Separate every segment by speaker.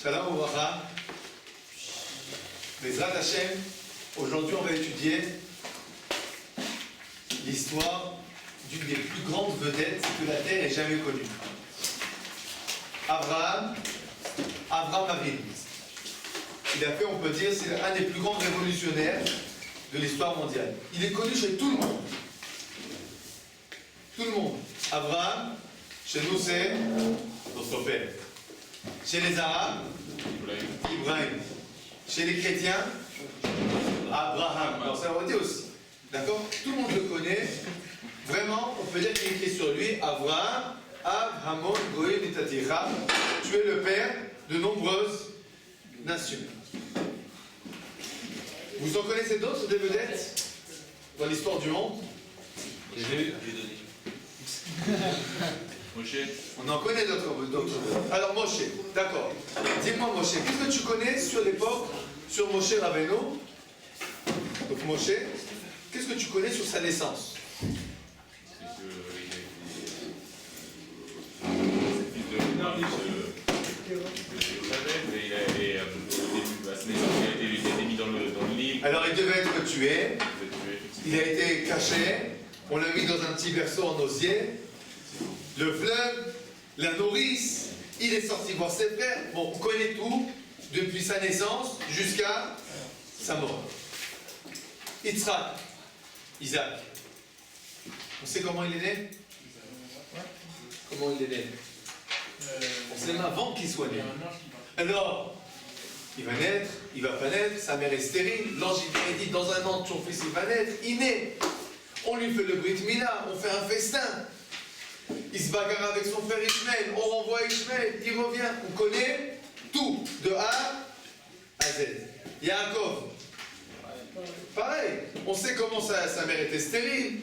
Speaker 1: Shalom Ouvracha. Bezrat Hashem, aujourd'hui on va étudier l'histoire d'une des plus grandes vedettes que la terre ait jamais connue. Abraham Avinu. Il a fait, on peut dire, c'est un des plus grands révolutionnaires de l'histoire mondiale. Il est connu chez tout le monde. Tout le monde. Abraham, chez nous c'est notre père. Chez les Arabes, Ibrahim. Chez les chrétiens, Abraham. Alors ça va dire aussi. D'accord? Tout le monde le connaît. Vraiment, on peut dire qu'il est écrit sur lui, Abraham, Hamon, Goïm et Tatira. Tu es le père de nombreuses nations. Vous en connaissez d'autres, des vedettes, dans l'histoire du monde?
Speaker 2: Moshe.
Speaker 1: On en connaît d'autres. Alors Moshe, d'accord. Dis-moi Moshe, qu'est-ce que tu connais sur l'époque, sur Moshe Rabbeinu? Donc Moshe, qu'est-ce que tu connais sur sa naissance? Alors il devait être tué, il a été caché, on l'a mis dans un petit berceau en osier, le fleuve, la nourrice, il est sorti voir ses frères, bon on connaît tout, depuis sa naissance jusqu'à sa mort. Yitzhak, Isaac, on sait comment il est né? Comment il est né? On sait même avant qu'il soit né. Alors, il va naître, il va pas naître, sa mère est stérile, l'ange il dit dans un an ton fils il va naître, il naît. On lui fait le brit mila, on fait un festin. Il se bagarre avec son frère Ishmael, on renvoie Ishmael, il revient. On connaît tout, de A à Z. Yaakov, pareil, on sait comment sa mère était stérile.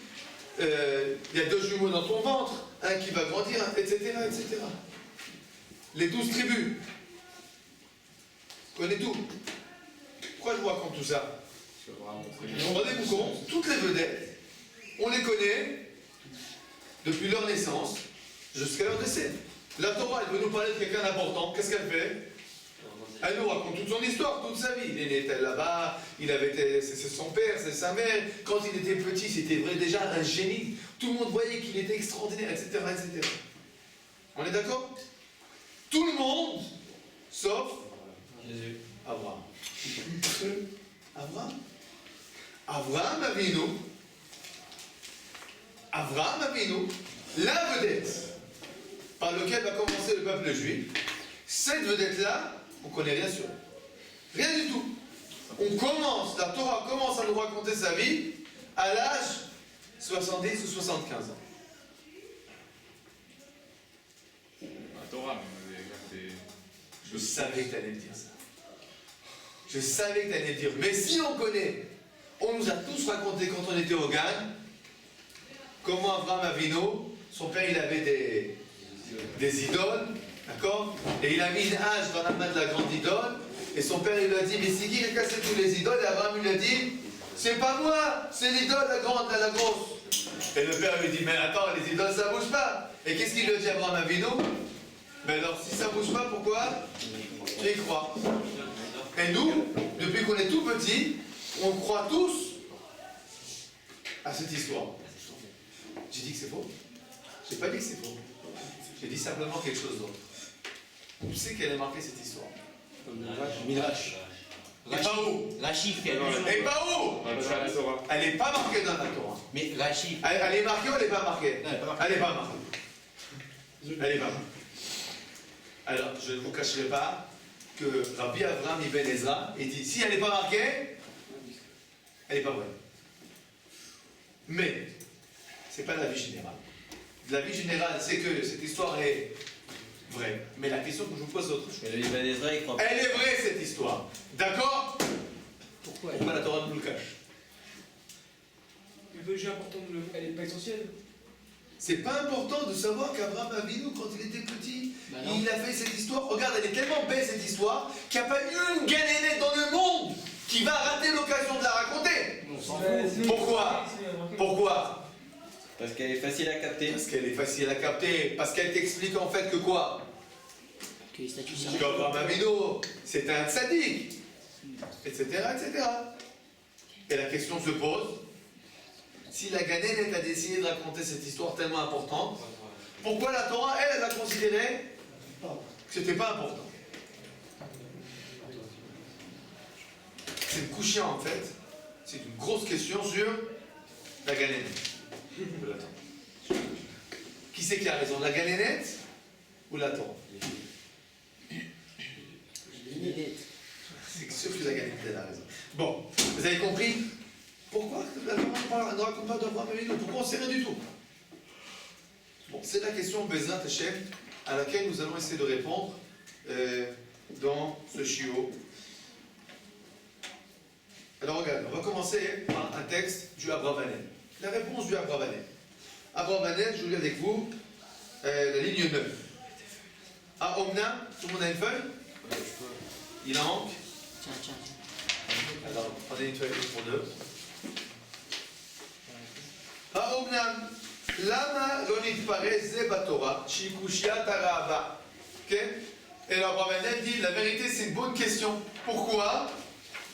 Speaker 1: Il y a 2 jumeaux dans ton ventre, un qui va grandir, etc., etc. Les 12 tribus. On connaît tout. Pourquoi je vous raconte tout ça? Rendez-vous compte, toutes les vedettes, on les connaît depuis leur naissance jusqu'à leur décès. La Torah, elle veut nous parler de quelqu'un d'important. Qu'est-ce qu'elle fait? Elle nous raconte toute son histoire, toute sa vie. Il est né là-bas, c'est son père, c'est sa mère. Quand il était petit, c'était déjà un génie. Tout le monde voyait qu'il était extraordinaire, etc., etc. On est d'accord? Tout le monde, sauf Jésus. Abraham. Abraham Avinu, la vedette par laquelle va commencer le peuple juif. Cette vedette-là, on ne connaît rien sur elle. Rien du tout. La Torah commence à nous raconter sa vie à l'âge 70 ou 75 ans.
Speaker 2: La Torah,
Speaker 1: je savais que tu allais me dire ça. Je savais que tu allais me dire. Mais si on connaît, on nous a tous raconté quand on était au Gan, comment Abraham Avinu, son père il avait des idoles, d'accord? Et il a mis une hache dans la main de la grande idole, et son père il lui a dit, mais c'est qui a cassé tous les idoles? Et Abraham lui a dit, c'est pas moi, c'est l'idole la grande, la grosse. Et le père lui dit, mais attends, les idoles ça bouge pas. Et qu'est-ce qu'il lui a dit Abraham Avinu? Mais alors si ça bouge pas, pourquoi? Tu y crois. Et nous, depuis qu'on est tout petit, on croit tous à cette histoire. J'ai dit que c'est faux? J'ai pas dit que c'est faux. J'ai dit simplement quelque chose d'autre. Où c'est qu'elle est marquée cette histoire?
Speaker 3: Midrash.
Speaker 1: Et pas où?
Speaker 3: Rashi.
Speaker 1: Et pas où? Elle n'est pas marquée dans la Torah.
Speaker 3: Mais Rashi.
Speaker 1: Elle est marquée ou elle n'est pas marquée? Elle n'est pas marquée. Elle n'est pas marquée. Alors, je ne vous cacherai pas que Rabbi Avraham Ibn Ezra, il dit, si elle n'est pas marquée, elle n'est pas vraie. Mais, ce n'est pas la vie générale. La vie générale, c'est que cette histoire est vraie. Mais la question que je vous pose est autre chose.
Speaker 3: Elle
Speaker 1: est vraie, cette histoire. D'accord? Pourquoi la Torah nous le cache?
Speaker 4: Le jeu important, elle n'est pas essentielle.
Speaker 1: C'est pas important de savoir qu'Abraham Avinu, quand il était petit, il a fait cette histoire. Regarde, elle est tellement belle cette histoire qu'il n'y a pas une galénette dans le monde qui va rater l'occasion de la raconter. Pourquoi? Pourquoi?
Speaker 3: Parce qu'elle est facile à capter.
Speaker 1: Parce qu'elle est facile à capter. Parce qu'elle t'explique en fait que quoi?
Speaker 3: Que les statuts
Speaker 1: Parce qu'Abraham Avinu, c'est un tzaddik, etc., etc. Et la question se pose, si la Ganénette a décidé de raconter cette histoire tellement importante, pourquoi la Torah, elle a considéré que c'était pas important? C'est une couchée en fait, c'est une grosse question sur la Ganénette. Qui c'est qui a raison, la Ganénette ou la Torah? C'est sûr que la Ganénette a raison. Bon, vous avez compris pourquoi la Torah ne raconte pas d'Abraham Avinu? Pourquoi on ne sait rien du tout? Bon, c'est la question Bezrat Hashem à laquelle nous allons essayer de répondre dans ce chiot. Alors regarde, on va commencer par un texte du Abravanel. La réponse du Abravanel. Abravanel, je vous lis avec vous la ligne 9. Ah, Omna, tout le monde a une feuille? Il en manque?
Speaker 3: Tiens.
Speaker 1: Alors, prenez une feuille pour deux. האומנם, למה לא נתפרש זה בתורה שהיא קושיית הראווה? כן? Et l'Abravanel dit, la vérité c'est une bonne question. Pourquoi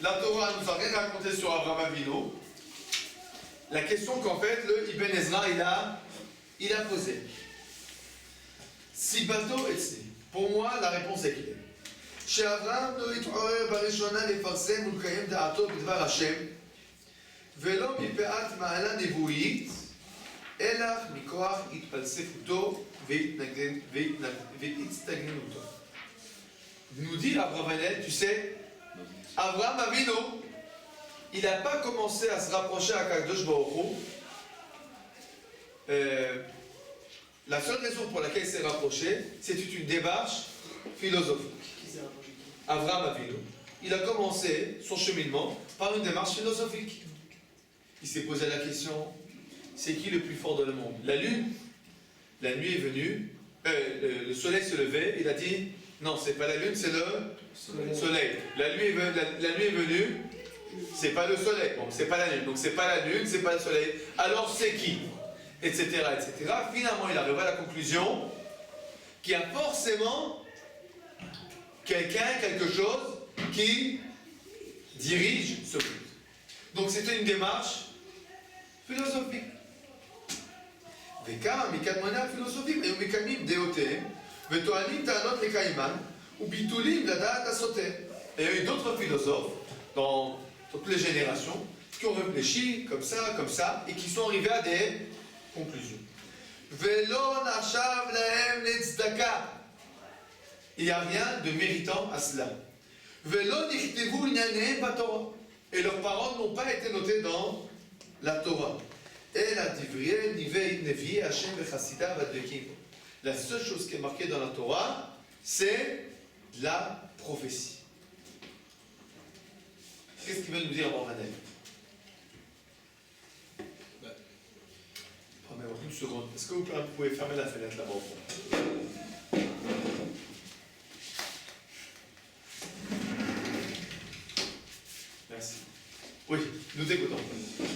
Speaker 1: la Torah nous a rien raconté sur Abraham Avinu? La question qu'en fait le Ibn Ezra il a posée. Si bateau est pour moi la réponse est claire. שאברהם לא התעורר בראשונה לפרסם ולקיים דעתו בדבר השם ולא מפאת מעלה נבואית אלא מכוח התפלספותו והצטגננותו. Nous dit Abravanel, tu sais, Abraham Avinu, il n'a pas commencé à se rapprocher à Kadosh Baruch Hu. La seule raison pour laquelle il s'est rapproché, c'était une démarche philosophique. Abraham Avinu, il a commencé son cheminement par une démarche philosophique. Il s'est posé la question, c'est qui le plus fort dans le monde? La lune? La nuit est venue, le soleil se levait, il a dit, non, c'est pas la lune, c'est le soleil. La nuit est venue, c'est pas le soleil, bon, c'est pas la lune, donc c'est pas la lune, c'est pas le soleil, alors c'est qui? Etc., etc. Finalement, il arrive à la conclusion qu'il y a forcément quelqu'un, quelque chose qui dirige ce but. Donc c'était une démarche philosophique. וכמה מקדמוני הפילוסופים היו מקיימים דעותיהם וטוענים טענות לקיימן וביטולים לדעת הסוטה. Et il y a eu d'autres philosophes dans toutes les générations qui ont réfléchi comme ça et qui sont arrivés à des conclusions. ולא נחשב להם לצדקה. Il n'y a rien de méritant à cela. ולא נכתבו ענייניהם בתורה. Et leurs paroles n'ont pas été notées dans la Torah. La seule chose qui est marquée dans la Torah, c'est la prophétie. Qu'est-ce qu'il veut nous dire Abravanel? Une seconde. Est-ce que vous pouvez fermer la fenêtre là-bas au fond? Merci. Oui, nous écoutons.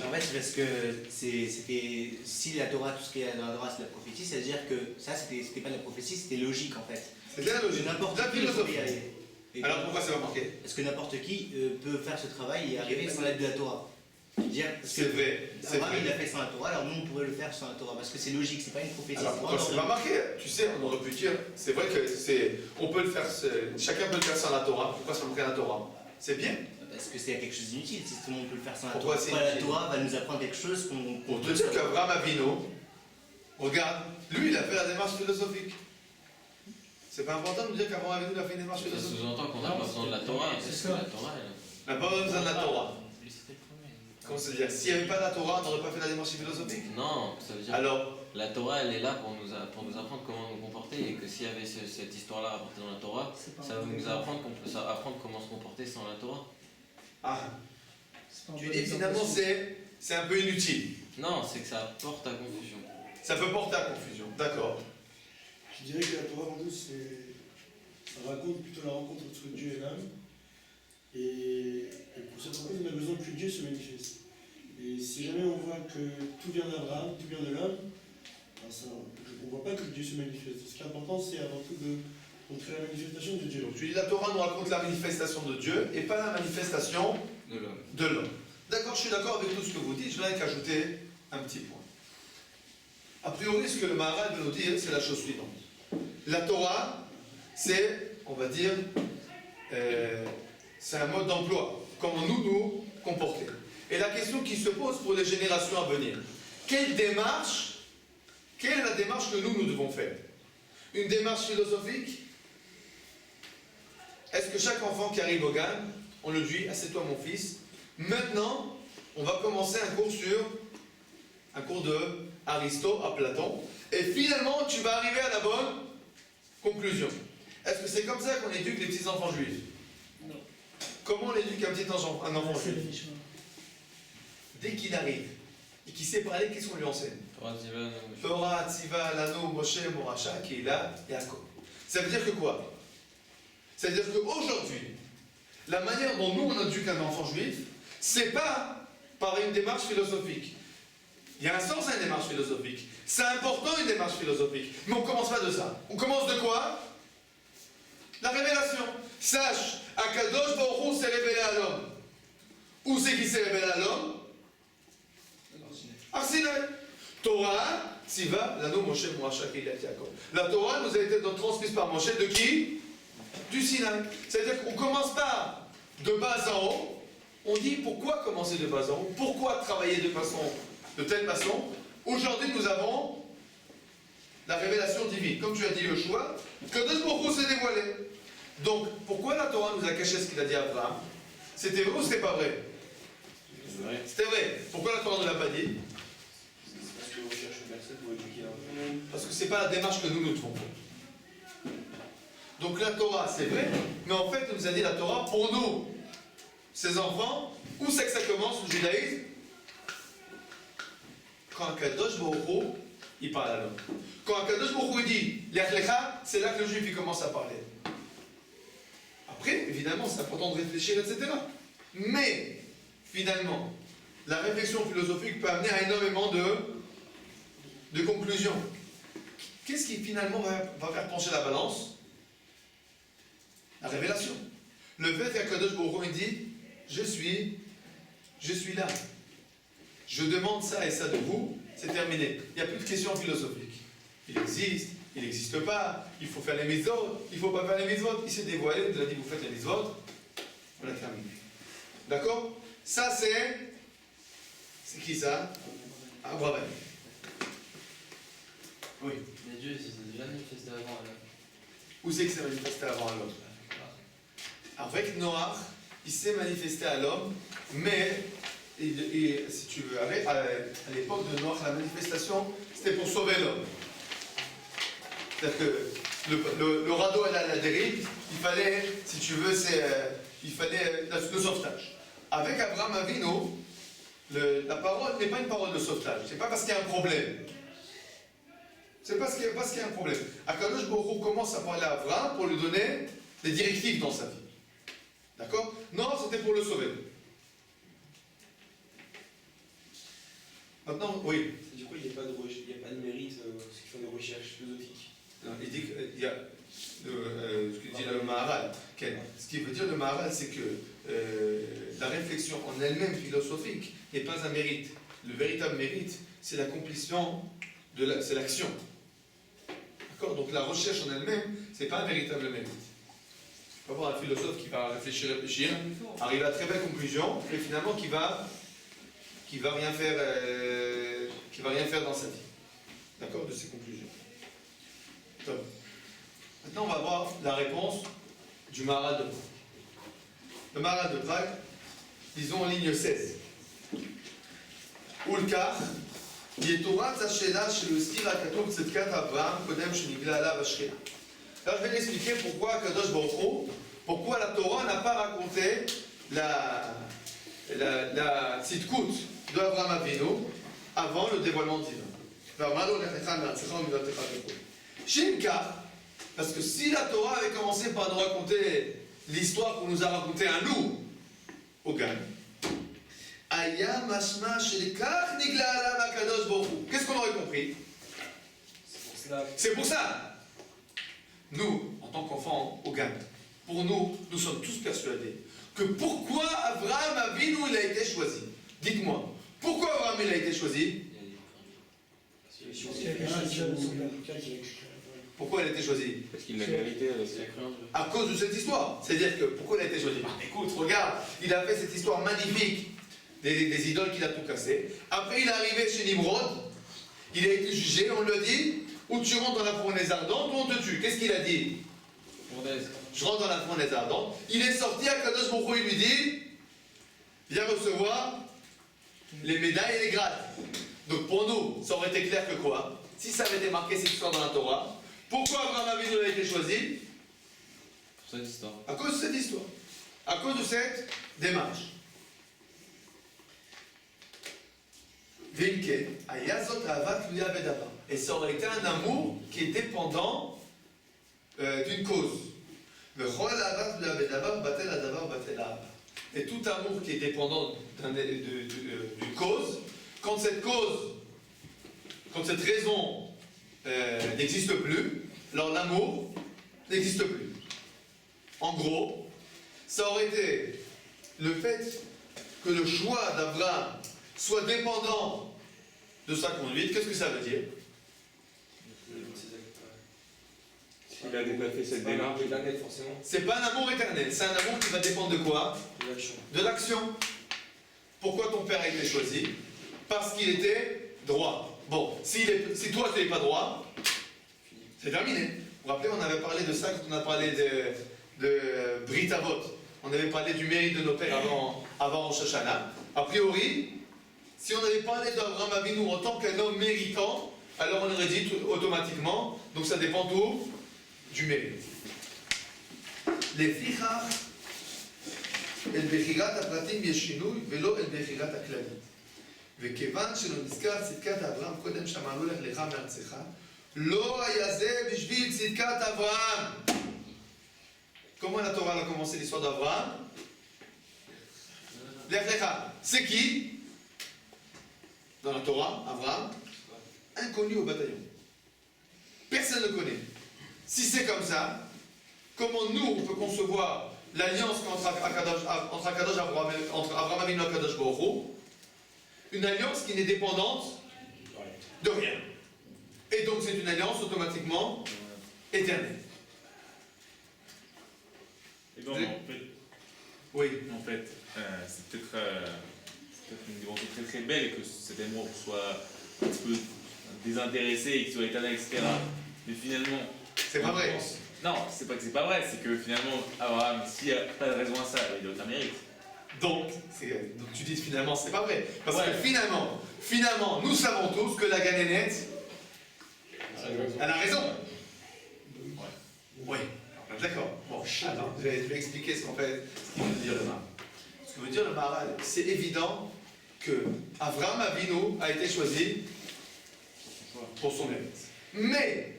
Speaker 3: En fait, c'est parce que c'était si la Torah, tout ce qui est dans la Torah, c'est la prophétie, c'est-à-dire que ça, c'était pas de la prophétie, c'était logique en fait.
Speaker 1: C'était la logique.
Speaker 3: N'importe
Speaker 1: la
Speaker 3: qui
Speaker 1: philosophie.
Speaker 3: pouvait y arriver.
Speaker 1: Alors pourquoi c'est pas marqué?
Speaker 3: Parce que n'importe qui peut faire ce travail et arriver sans l'aide de la Torah.
Speaker 1: C'est vrai.
Speaker 3: Abraham, il l'a fait sans la Torah, alors nous on pourrait le faire sans la Torah parce que c'est logique, c'est pas une prophétie.
Speaker 1: Alors pourquoi c'est pas marqué? Tu sais, on aurait pu dire, c'est vrai que on peut le faire, chacun peut le faire sans la Torah. Pourquoi c'est marqué la Torah? C'est bien.
Speaker 3: Parce que c'est quelque chose d'inutile, si tout le monde peut le faire sans la
Speaker 1: Pourquoi
Speaker 3: Torah.
Speaker 1: c'est
Speaker 3: La
Speaker 1: inutile?
Speaker 3: Torah va nous apprendre quelque chose qu'on
Speaker 1: Pour te dire qu'Abraham Avinu, regarde, lui il a fait la démarche philosophique. C'est pas important de nous dire qu'Abraham Avinu a fait une démarche
Speaker 2: Ça
Speaker 1: philosophique.
Speaker 2: sous-entend qu'on n'a pas besoin de la Torah, parce que la Torah,
Speaker 1: On n'a pas besoin de la Torah.
Speaker 2: Lui, c'était le premier.
Speaker 1: Comment se dire? S'il n'y avait pas la Torah, on n'aurait pas fait la démarche philosophique.
Speaker 2: Non, ça veut dire
Speaker 1: Alors,
Speaker 2: la Torah, elle est là pour nous apprendre comment nous comporter, et que s'il y avait cette histoire-là rapportée dans la Torah, ça va nous apprendre qu'on peut apprendre comment se comporter sans la Torah.
Speaker 1: tu dis finalement c'est un peu inutile.
Speaker 2: Non, c'est que ça porte à confusion.
Speaker 1: Ça peut porter à confusion, d'accord.
Speaker 5: Je dirais que la Torah, en nous, ça raconte plutôt la rencontre entre Dieu et l'homme. Et pour cette rencontre, on a besoin que Dieu se manifeste. Et si jamais on voit que tout vient d'Abraham, tout vient de l'homme, on ne voit pas que Dieu se manifeste. Ce qui est important, c'est avant tout Contre la manifestation de Dieu.
Speaker 1: Donc tu dis la Torah nous raconte la manifestation de Dieu et pas la manifestation de l'homme. D'accord, je suis d'accord avec tout ce que vous dites, je vais qu'ajouter un petit point. A priori, ce que le Maharal veut nous dire, c'est la chose suivante. La Torah, c'est, on va dire, c'est un mode d'emploi. Comment nous comporter. Et la question qui se pose pour les générations à venir, quelle est la démarche que nous devons faire? Une démarche philosophique? Est-ce que chaque enfant qui arrive au GAN, on le dit, assieds-toi mon fils, maintenant, on va commencer un cours de Aristote à Platon, et finalement, tu vas arriver à la bonne conclusion. Est-ce que c'est comme ça qu'on éduque les petits enfants juifs?
Speaker 4: Non.
Speaker 1: Comment on éduque un enfant juif? Dès qu'il arrive, et qu'il sait parler, qu'est-ce qu'on lui enseigne? Torah, Tziva, Lano, Moshe, Moracha, Keila, Yaakov. Ça veut dire que quoi? Ça veut dire qu'aujourd'hui, la manière dont nous on éduque un enfant juif, c'est pas par une démarche philosophique. Il y a un sens à une démarche philosophique. C'est important une démarche philosophique. Mais on commence pas de ça. On commence de quoi? La révélation. Sache, Akadosh Baruch Hu s'est révélé à l'homme. Où c'est qu'il s'est révélé à l'homme? Ar Sinaï. Torah, Tziva, Lano, Moshe, Moracha, Keila, Yaakov. La Torah nous a été transmise par Moshe de qui? Du Sinaï. C'est-à-dire qu'on ne commence pas de bas en haut. On dit pourquoi commencer de bas en haut? Pourquoi travailler de telle façon? Aujourd'hui, nous avons la révélation divine. Comme tu as dit, le choix, que Dieu Baruch Hu s'est dévoilé. Donc, pourquoi la Torah nous a caché ce qu'il a dit à Abraham? C'était vrai ou c'était pas vrai? C'était vrai. Pourquoi la Torah ne l'a pas dit? Parce que ce n'est pas la démarche que nous devons faire. Donc la Torah, c'est vrai, mais en fait, il nous a dit la Torah pour nous, ses enfants. Où c'est que ça commence, le judaïsme? Quand Akadosh Baruch Hu, il parle à l'homme. Quand Akadosh Baruch Hu dit Lech Lecha, c'est là que le juif il commence à parler. Après, évidemment, c'est important de réfléchir, etc. Mais, finalement, la réflexion philosophique peut amener à énormément de conclusions. Qu'est-ce qui finalement va faire pencher la balance? La révélation. Le fait qu'Akadosh Baruch Hu dit je suis là. Je demande ça et ça de vous, c'est terminé. Il n'y a plus de questions philosophiques. Il existe, il n'existe pas, il faut faire les mitzvot, il ne faut pas faire les mitzvot. Il s'est dévoilé, il nous a dit vous faites les mitzvot, on a terminé. D'accord? Ça c'est... C'est qui ça? Abraham. Oui.
Speaker 2: Mais Dieu, il s'est déjà manifesté avant alors.
Speaker 1: Où c'est que s'est manifesté avant à l'homme? Avec Noach, il s'est manifesté à l'homme, mais, si tu veux, à l'époque de Noach, la manifestation, c'était pour sauver l'homme. C'est-à-dire que le radeau allait à la dérive, il fallait, si tu veux, il fallait le sauvetage. Avec Abraham Avinu, la parole n'est pas une parole de sauvetage, c'est pas parce qu'il y a un problème. C'est parce qu'il y a un problème. Akadosh Baruch Hu commence à parler à Abraham pour lui donner des directives dans sa vie. D'accord? Non, c'était pour le sauver. Maintenant, oui.
Speaker 6: Du coup, il n'y a pas de mérite ceux qui font des recherches philosophiques.
Speaker 1: Non, il dit qu'il y a ce que dit le Maharal. Ce qui veut dire le Maharal, c'est que la réflexion en elle-même philosophique n'est pas un mérite. Le véritable mérite, c'est l'accomplissement, c'est l'action. D'accord? Donc la recherche en elle-même, ce n'est pas un véritable mérite. On va voir un philosophe qui va réfléchir, arriver à très belle conclusion, mais finalement qui va rien faire dans sa vie. D'accord? De ses conclusions. Top. Maintenant, on va voir la réponse du Maharal de Prague. Le Maharal de Prague, disons en ligne 16. Ulkar, Yetorat Zashela Sheluskir Akatum Tzedkat Abraham Kodem Shenigla Alav Ashkena. Là, je vais l'expliquer pourquoi Kadosh Baruch Hu, pourquoi la Torah n'a pas raconté la tzidkut de Abraham Avinu avant le dévoilement divin. Shinka, parce que si la Torah avait commencé par nous raconter l'histoire qu'on nous a racontée à nous, au Gan, Aya Mashma Shelikach Nigla Alav Akadosh Baruch Hu. Qu'est-ce qu'on aurait compris? C'est pour ça. Nous, en tant qu'enfant au Gan, pour nous, nous sommes tous persuadés que pourquoi Abraham Avinu il a été choisi. Dites-moi, pourquoi Abraham il a été choisi? Pourquoi il a été choisi?
Speaker 7: Parce qu'il l'a mérité.
Speaker 1: À cause de cette histoire. C'est-à-dire que, pourquoi il a été choisi? Écoute, regarde, il a fait cette histoire magnifique des idoles qu'il a tout cassé. Après, il est arrivé chez Nimrod, il a été jugé, on lui a dit, ou tu rentres dans la fournaise ardente, ou on te tue. Qu'est-ce qu'il a dit? Je rentre dans la fournaise ardente. Il est sorti à Kadosh Baruch Hu, il lui dit, viens recevoir les médailles et les grades. Donc pour nous, ça aurait été clair que quoi? Si ça avait été marqué cette histoire dans la Torah, pourquoi Abraham Avinu a été choisi?
Speaker 2: Pour cette histoire.
Speaker 1: À cause de cette histoire. À cause de cette démarche. Vinke, ayazot avat luya bedava. Et ça aurait été un amour qui est dépendant d'une cause. Et tout amour qui est dépendant d'une cause, quand cette raison n'existe plus, alors l'amour n'existe plus. En gros, ça aurait été le fait que le choix d'Abraham soit dépendant de sa conduite. Qu'est-ce que ça veut dire?
Speaker 7: S'il a déjà fait cette démarche.
Speaker 1: C'est pas un amour éternel, c'est un amour qui va dépendre de quoi? De l'action. Pourquoi ton père a été choisi? Parce qu'il était droit. Bon, si toi tu n'es pas droit, c'est terminé. Vous vous rappelez, on avait parlé de ça quand on a parlé de Brit Avot. On avait parlé du mérite de nos pères avant Rosh Hashanah. A priori, si on avait parlé d'Abraham Avinu en tant qu'un homme méritant, alors on aurait dit automatiquement, donc ça dépend tout du mérite. Les fichach, el bechirat הפרטים יש שינוי ולא אל בחירת הכללית. וכיוון שלא נזכר צדקת אברהם קודם שאמרנו לך לך מארצך, לא היה זה בשביל צדקת אברהם. Comment la Torah a commencé l'histoire d'Abraham? Lech lecha. C'est qui? Dans la Torah, Abraham, inconnu au bataillon. Personne ne le connaît. Si c'est comme ça, comment nous, on peut concevoir l'alliance entre Abraham Avinu et Kadosh Baruch Hu, une alliance qui n'est dépendante de rien. Et donc c'est une alliance automatiquement éternelle.
Speaker 7: Et donc, en fait,
Speaker 1: Oui.
Speaker 7: C'est peut-être une dimension très très belle et que cet amour soit un petit peu désintéressé et qu'il soit éternel, etc. Mais finalement.
Speaker 1: C'est pas vrai.
Speaker 7: Non, c'est pas que c'est pas vrai, c'est que finalement, Abraham, s'il n'y a pas de raison à ça, il n'a aucun mérite.
Speaker 1: Donc tu dis finalement c'est pas vrai. Parce que finalement, nous savons tous que la Ganénette, elle a raison. Oui. D'accord. Bon, attends, je vais expliquer ce qu'il veut dire le Maharal. Ce que veut dire le Maharal, c'est évident que Abraham Avinu a été choisi pour son mérite. Mais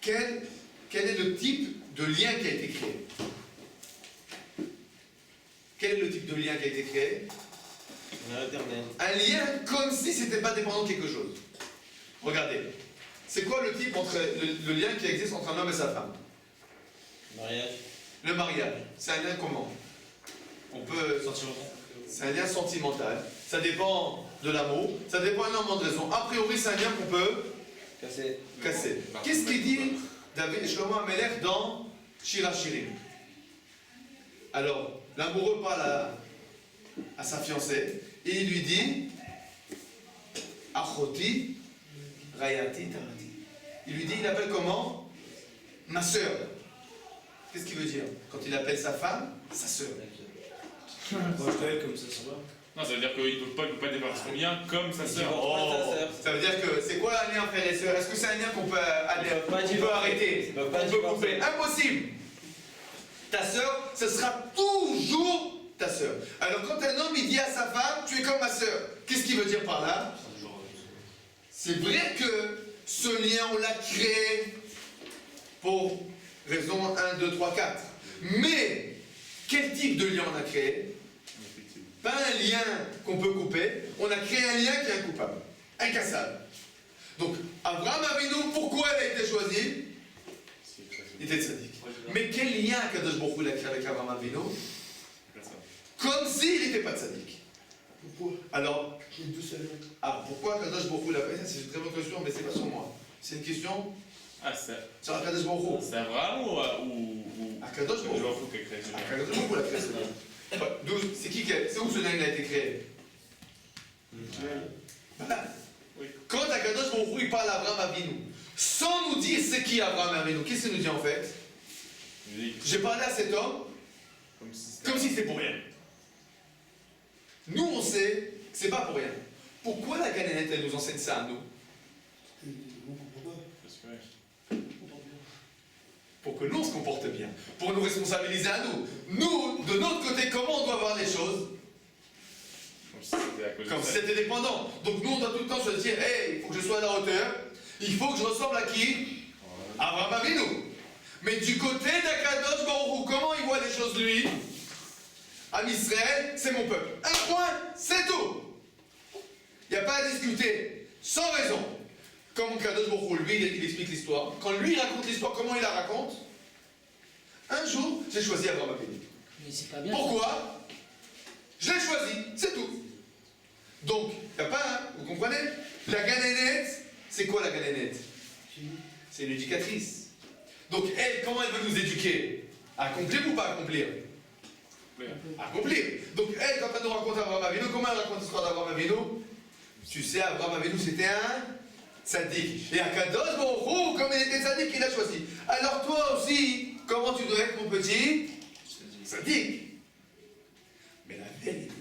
Speaker 1: quel est le type de lien qui a été créé? Quel est le type de lien qui a été créé? Un lien comme si ce n'était pas dépendant de quelque chose. Regardez. C'est quoi le type le lien qui existe entre un homme et sa femme?
Speaker 2: Mariage.
Speaker 1: Le mariage. C'est un lien comment? C'est un lien sentimental. Ça dépend de l'amour. Ça dépend énormément de raisons. A priori, c'est un lien qu'on peut casser. Qu'est-ce qu'il dit David Shlomo Amelech dans Shir HaShirim? Alors, l'amoureux parle à sa fiancée et il lui dit Achoti Rayati Tarati. Il lui dit, il appelle comment? Ma sœur. Qu'est-ce qu'il veut dire? Quand il appelle sa femme, sa sœur.
Speaker 5: Comme ça va.
Speaker 7: Non, ça veut dire qu'il ne peut pas démarrer son lien comme sa sœur.
Speaker 1: Ça veut dire que c'est quoi un lien frère et sœur? Est-ce que c'est un lien qu'on peut arrêter? On peut couper? Impossible! Ta sœur, ce sera toujours ta sœur. Alors quand un homme il dit à sa femme, tu es comme ma sœur, qu'est-ce qu'il veut dire par là? C'est vrai que ce lien, on l'a créé pour raison 1, 2, 3, 4. Mais, quel type de lien on a créé? Pas un lien qu'on peut couper, on a créé un lien qui est incoupable, incassable. Donc, Abraham Avinu, pourquoi il a été choisi? Il était tzaddik. Mais quel lien Akadosh Baruch Hu il a créé avec Abraham Avinu? Comme s'il n'était pas tzaddik.
Speaker 5: Pourquoi?
Speaker 1: Alors,
Speaker 5: D'où ça vient?
Speaker 1: pourquoi Akadosh Baruch Hu l'a fait? Ça, c'est une très bonne question, mais c'est pas sur moi. C'est une question
Speaker 7: Ah, c'est
Speaker 1: sur Akadosh Baruch Hu.
Speaker 7: c'est Abraham ou
Speaker 1: Akadosh Baruch Hu.
Speaker 7: Baruch Hu qui a créé ce lien?
Speaker 1: Akadosh Baruch Hu l'a créé ce lien. C'est où ce lien il a été créé? Voilà.
Speaker 7: Oui.
Speaker 1: Quand Akadosh Baruch Hu il parle à Abraham Avinu, sans nous dire c'est qui Abraham Avinu, qu'est-ce qu'il nous dit en fait?
Speaker 7: Il dit
Speaker 1: J'ai parlé à cet homme comme si c'était pour rien. Nous on sait que c'est pas pour rien. Pourquoi la Ganénette elle nous enseigne ça à nous?
Speaker 5: On comprend pas.
Speaker 7: Parce que, ouais.
Speaker 1: Pour que nous on se comporte bien, pour nous responsabiliser à nous. Nous, de notre côté, comment on doit voir les choses?
Speaker 7: Comme si c'était à cause de
Speaker 1: Comme si
Speaker 7: ça.
Speaker 1: c'était dépendant. Donc nous on doit tout le temps se dire, hey, il faut que je sois à la hauteur, il faut que je ressemble à qui? Abraham Avinu. Mais du côté d'Akadosh Baruch Hu, comment il voit les choses lui? Am Israël, c'est mon peuple. Un point, c'est tout. Il n'y a pas à discuter, sans raison. Comme Akadosh Baruch Hu, lui, il explique l'histoire. Quand lui il raconte l'histoire, comment il la raconte? Un jour, j'ai choisi Abraham Avinu.
Speaker 4: Mais c'est pas bien.
Speaker 1: Pourquoi? Je l'ai choisi, c'est tout. Donc, il n'y a pas, vous comprenez? La ganénette, c'est quoi la ganénette? C'est une éducatrice. Donc, elle, comment elle veut nous éduquer? À accomplir ou pas accomplir? Accomplir. Donc, elle, quand elle nous raconte Abraham Avinu, comment elle raconte l'histoire d'Abraham Avinu? Tu sais, Abraham Avinu, c'était un tzaddik. Et Akadosh Baruch Hu, comme il était tzaddik, il a choisi. Alors, toi aussi, comment tu dois être, mon petit? Tzaddik. Mais la vérité,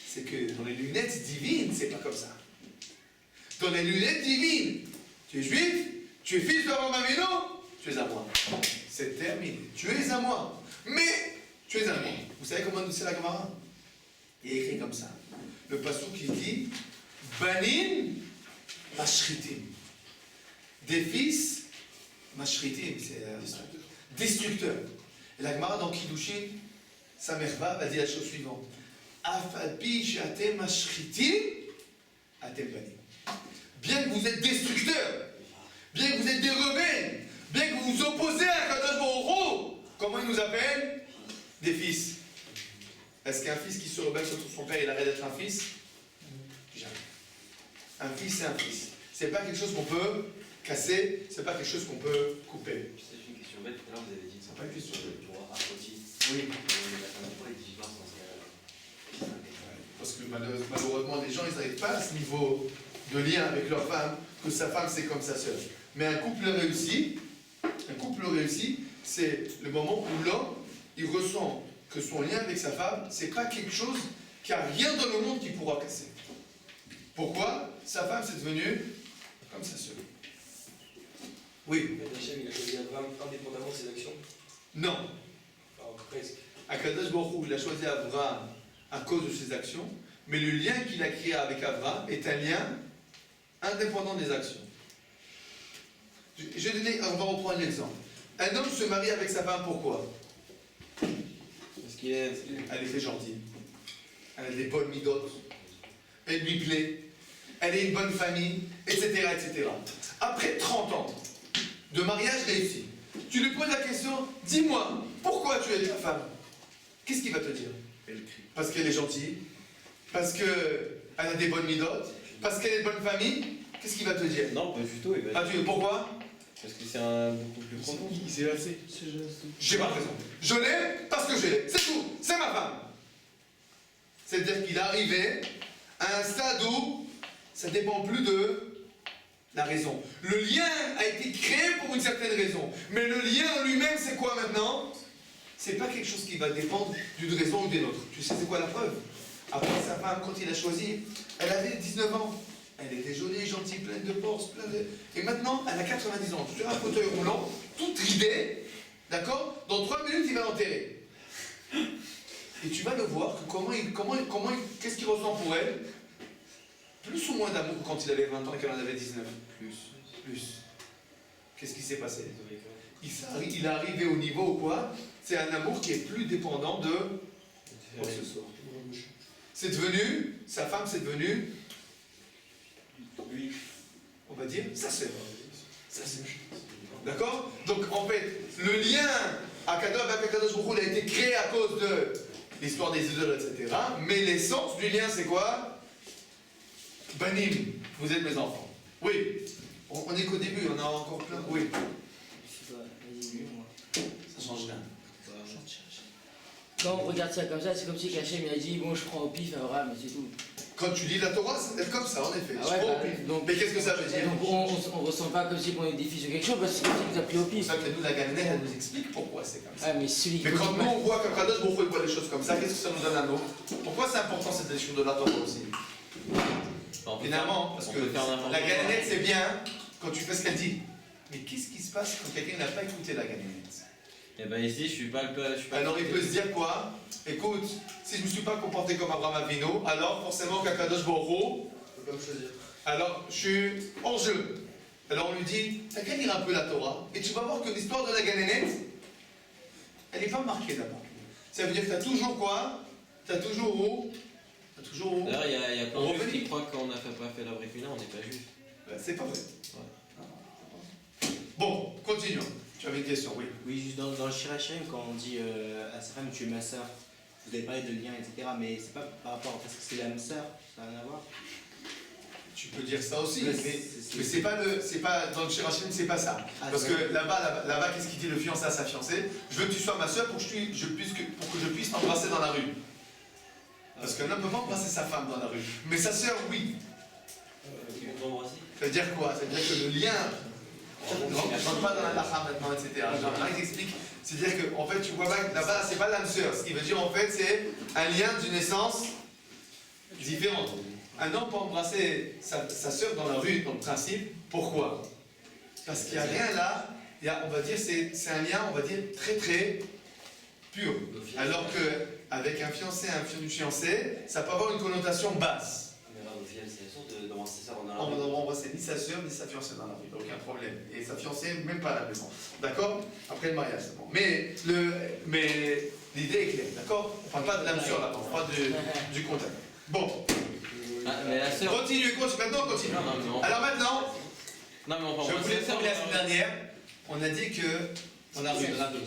Speaker 1: c'est que dans les lunettes divines, c'est pas comme ça. Dans les lunettes divines, tu es juif, tu es fils d'Abraham Avinu, tu es à moi. C'est terminé. Tu es à moi. Mais tu es à moi. Vous savez comment c'est la Gemara? Il est écrit comme ça. Le passouk qui dit Banim mashritim. Des fils mashritim, c'est destructeur. Et la Gemara dans Kiddushin, sa mère va dire la chose suivante. Afalpi she'atem mashritim, atem banim. Bien que vous êtes destructeurs, bien que vous êtes des rebelles, bien que vous vous opposez à Kadosh Baruch Hu, comment il nous appelle? Des fils. Est-ce qu'un fils qui se rebelle contre son père, il arrête d'être un fils? Jamais. Un fils, c'est un fils. C'est pas quelque chose qu'on peut casser, c'est pas quelque chose qu'on peut couper.
Speaker 8: C'est une question bête. Tout à l'heure, vous avez dit que
Speaker 1: C'est pas une question bête.
Speaker 8: le droit Afroti.
Speaker 1: Oui.
Speaker 8: Pourquoi les divorces dans ce cas-là?
Speaker 1: Parce que malheureusement, les gens, ils n'arrivent pas à ce niveau de lien avec leur femme, que sa femme, c'est comme sa sœur. Mais un couple réussi, c'est le moment où l'homme, il ressent que son lien avec sa femme, c'est pas quelque chose qu'il n'y a rien dans le monde qui pourra casser. Pourquoi? Sa femme, c'est devenu comme sa sœur. Oui.
Speaker 6: Mais Hachem, il a choisi Abraham indépendamment de ses actions.
Speaker 1: Non.
Speaker 6: Enfin, presque.
Speaker 1: Akadosh Baruch Hu, il a choisi Abraham à cause de ses actions, mais le lien qu'il a créé avec Abraham est un lien indépendant des actions. On va reprendre l'exemple. Un homme se marie avec sa femme, pourquoi?
Speaker 2: Parce
Speaker 1: Elle était gentille. Elle a des bonnes midotes. Elle lui plaît. Elle est une bonne famille, etc., etc. Après 30 ans de mariage réussi, tu lui poses la question, dis-moi, pourquoi tu aimes ta femme? Qu'est-ce qu'il va te dire? Parce qu'elle est gentille, parce qu'elle a des bonnes midotes, parce qu'elle est de bonne famille. Qu'est-ce qu'il va te dire?
Speaker 2: Non, pas du tout. Il va...
Speaker 1: Pourquoi?
Speaker 2: Parce que c'est un beaucoup plus profond.
Speaker 5: Il s'est lassé.
Speaker 1: J'ai pas raison. Je l'aime parce que je l'aime. C'est tout. C'est ma femme. C'est-à-dire qu'il est arrivé à un stade où ça dépend plus de la raison. Le lien a été créé pour une certaine raison. Mais le lien en lui-même, c'est quoi maintenant? C'est pas quelque chose qui va dépendre d'une raison ou d'une autre. Tu sais c'est quoi la preuve? Après sa femme, quand il a choisi, elle avait 19 ans. Elle était jolie, gentille, pleine de force, Et maintenant, elle a 90 ans. Sur un fauteuil roulant, toute ridée, d'accord? Dans 3 minutes, il va l'enterrer. Et tu vas le voir, qu'est-ce qu'il ressent pour elle? Plus ou moins d'amour que quand il avait 20 ans et qu'elle en avait 19? Plus. Qu'est-ce qui s'est passé? Il est arrivé au niveau où quoi? C'est un amour qui est plus dépendant de quoi que ce soit. C'est devenu, sa femme, c'est devenu, lui, on va dire, sa sœur. D'accord? Donc en fait, le lien à Kadosh Baruch Hu, il a été créé à cause de l'histoire des idoles, etc. Mais l'essence du lien, c'est quoi? Banim, vous êtes mes enfants. Oui. On est qu'au début, on a encore plein. Oui.
Speaker 4: Je sais pas, vas-y, lui, moi.
Speaker 1: Ça change rien.
Speaker 4: Quand on regarde ça comme ça, c'est comme si Hachem il a dit bon, je prends au pif Abraham, mais c'est tout.
Speaker 1: Quand tu lis la Torah, ça doit être comme ça, en effet.
Speaker 4: Ah
Speaker 1: Je
Speaker 4: ouais,
Speaker 1: prends
Speaker 4: bah,
Speaker 1: au pif.
Speaker 4: donc-
Speaker 1: Mais qu'est-ce que ça veut dire?
Speaker 4: Donc on ressent pas comme si on est défi sur quelque chose, parce que c'est comme s'il nous a pris au
Speaker 1: C'est
Speaker 4: pif.
Speaker 1: pour ça que nous, la Galinette, elle nous explique pourquoi c'est comme ça.
Speaker 4: Ah, mais celui
Speaker 1: Mais
Speaker 4: qui
Speaker 1: quand nous, on voit que Kadosh Baruch Hu, il voit les choses comme ça, qu'est-ce que ça nous donne à nous? Pourquoi c'est important cette lecture de la Torah aussi?
Speaker 2: On peut
Speaker 1: Finalement,
Speaker 2: faire-
Speaker 1: parce
Speaker 2: on
Speaker 1: que
Speaker 2: peut faire n'importe
Speaker 1: la
Speaker 2: quoi.
Speaker 1: Galinette, c'est bien quand tu fais ce qu'elle dit. Mais qu'est-ce qui se passe quand quelqu'un n'a pas écouté la Galinette?
Speaker 2: Et ben ici, je suis pas le. Je suis pas
Speaker 1: Alors il peut se dire quoi? Écoute, si je ne me suis pas comporté comme Abraham Avinu, alors forcément qu'Akadosh Baruch Hu, alors je suis en jeu. Alors on lui dit, t'as qu'à lire un peu la Torah, et tu vas voir que l'histoire de la Galinette, elle n'est pas marquée là-bas. Ça veut dire que tu as toujours quoi? Tu as toujours où? T'as toujours où?
Speaker 2: D'ailleurs, il y a plein
Speaker 1: On
Speaker 2: de juifs
Speaker 1: revenait.
Speaker 2: qui croient qu'on n'a pas fait la bricula, on n'est pas juif.
Speaker 1: C'est pas vrai. Bon, continuons. Tu avais une question, oui.
Speaker 3: Oui, juste dans le Shirachem, quand on dit à sa femme, tu es ma sœur, vous avez parlé de lien, etc. Mais c'est pas par rapport parce que c'est la même sœur, ça n'a rien à voir.
Speaker 1: Tu peux dire ça aussi,
Speaker 3: Ouais,
Speaker 1: mais c'est pas dans le Shirachim, c'est pas ça.
Speaker 3: Ah,
Speaker 1: Parce
Speaker 3: c'est
Speaker 1: que là-bas, qu'est-ce qu'il dit le fiancé à sa fiancée? Je veux que tu sois ma soeur pour que je puisse t'embrasser dans la rue. Parce qu'un homme ne peut pas embrasser sa femme dans la rue. Mais sa soeur, oui.
Speaker 8: On peut embrasser.
Speaker 1: Ça veut dire quoi? Ça veut dire que le lien, on ne rentre pas dans la lacha maintenant, etc. Jean-Marie t'explique. C'est-à-dire que, en fait, tu vois là-bas, c'est pas l'âme sœur. Ce qui veut dire, en fait, c'est un lien d'une essence différente. Un homme peut embrasser sa sœur dans la rue, dans le principe. Pourquoi? Parce qu'il n'y a rien là. On va dire, c'est un lien, on va dire, très très pur. Alors qu'avec un fiancé, un fiancé, ça peut avoir une connotation basse.
Speaker 8: Mais là, au final, c'est la sorte d'embrasser ça en
Speaker 1: On ne va embrasser ni sa sœur ni sa fiancée dans la rue, aucun problème. Et sa fiancée, même pas à la maison. D'accord? Après le mariage, c'est bon. Mais l'idée est claire, d'accord? On ne parle pas de l'âme sœur là, on parle du contact. Bon,
Speaker 2: Ah, mais la sœur.
Speaker 1: continue, maintenant on continue.
Speaker 2: Non, mais on-
Speaker 1: Alors maintenant,
Speaker 2: Non, mais on
Speaker 1: je
Speaker 2: va
Speaker 1: voulais te parler la semaine dernière, on a dit que on arrivera de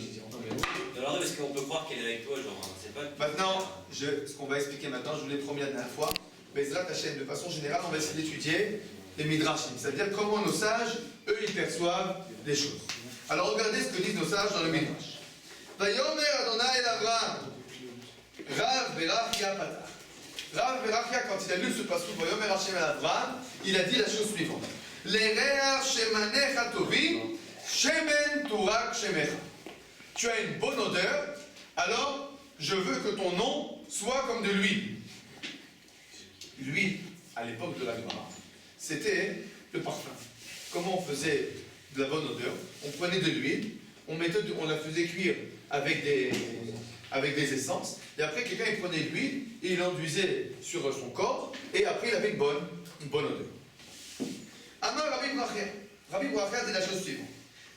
Speaker 8: Alors, parce qu'on peut croire qu'elle est avec toi, genre, c'est pas.
Speaker 1: Maintenant, ce qu'on va expliquer maintenant, je vous l'ai promis la dernière fois, Bezrat Hashem, de façon générale, on va essayer d'étudier les midrashim, c'est-à-dire comment nos sages, eux, ils perçoivent les choses. Alors regardez ce que disent nos sages dans le midrash. Vayomer Adonai el Avraham, Rav Berachia Patach. Rav Berachia, quand il a lu ce passage, Vayomer Hashem el Avraham, il a dit la chose suivante. L'ereach shemanecha tovim, shemen turak shemecha. Tu as une bonne odeur, alors je veux que ton nom soit comme de l'huile. L'huile, à l'époque de la Gemara, c'était le parfum. Comment on faisait de la bonne odeur? On prenait de l'huile, on la faisait cuire avec des essences, et après quelqu'un il prenait de l'huile et il l'enduisait sur son corps, et après il avait une bonne odeur. Amar Rabbi Brachia. Rabbi Brachia dit la chose suivante.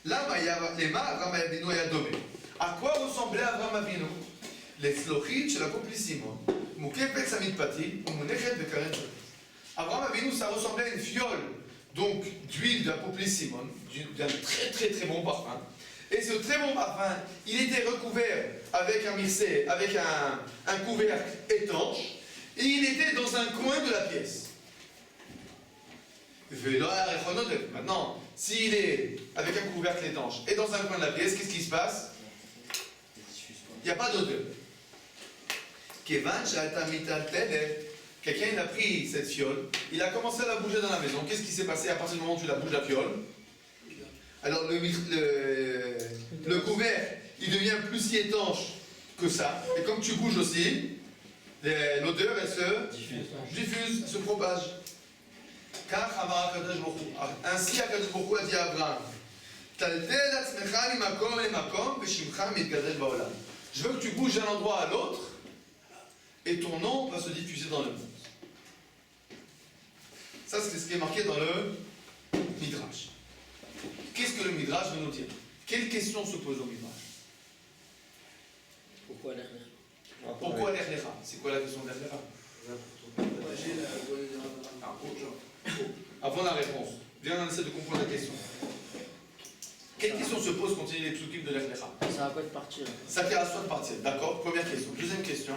Speaker 1: Avraham Avinu היה דומה. À quoi ressemblait Avraham Avinu? לצלוחית של הקופליסימון, מוקפת צמית פתי ומונחת בקרן פתי. Avraham Avinu, ça ressemblait à une fiole donc d'huile d'apoplissimon, d'un très très très bon parfum. Et ce très bon parfum, il était recouvert avec un myrcé, avec un couvercle étanche, et il était dans un coin de la pièce. Maintenant, s'il est avec un couvercle étanche et dans un coin de la pièce, qu'est-ce qui se passe? Il n'y a pas d'odeur. Quelqu'un il a pris cette fiole, il a commencé à la bouger dans la maison. Qu'est-ce qui s'est passé à partir du moment où tu la bouges la fiole? Alors le couvercle, il devient plus si étanche que ça. Et comme tu bouges aussi, l'odeur elle se diffuse, se propage. Ainsi Akadosh Baruch Hu a dit à Abraham, je veux que tu bouges d'un endroit à l'autre et ton nom va se diffuser dans le monde. Ça c'est ce qui est marqué dans le Midrash. Qu'est-ce que le Midrash veut nous dire? Quelle question se pose au Midrash?
Speaker 4: Pourquoi l'air?
Speaker 1: Pourquoi l'Erlecha? C'est quoi la question de l'Erlecha? Avant la réponse, viens on essaie de comprendre la question. Quelle question se pose quand il y a les psukim de l'Ech Lecha?
Speaker 4: Ça va pas être partir.
Speaker 1: Ça fait à soi de partir, d'accord? Première question. Deuxième question.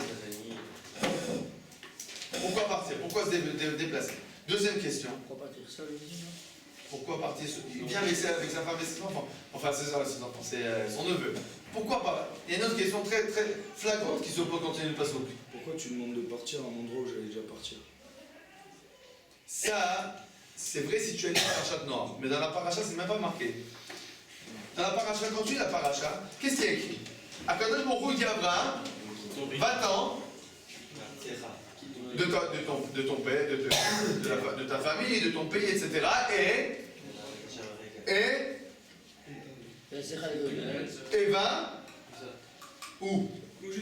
Speaker 1: Pourquoi partir? Pourquoi se déplacer? Deuxième question.
Speaker 4: Pourquoi partir seul aussi, non?
Speaker 1: Pourquoi partir seul? Il vient laisser avec sa femme et ses enfants. Enfin, ses enfants, c'est son neveu. Pourquoi pas? Il y a une autre question très, très flagrante qui se pose quand il passe au plus.
Speaker 9: Pourquoi tu demandes de partir à un endroit où j'allais déjà partir?
Speaker 1: Ça, c'est vrai si tu as une paracha noire. Mais dans la paracha, c'est même pas marqué. Dans la paracha, quand tu lis la paracha, qu'est-ce qu'il y a écrit? Akadosh Baruch Hu dit à Abraham, va-t'en de ton père, de ta famille, de ton pays, etc. Et va où? Où je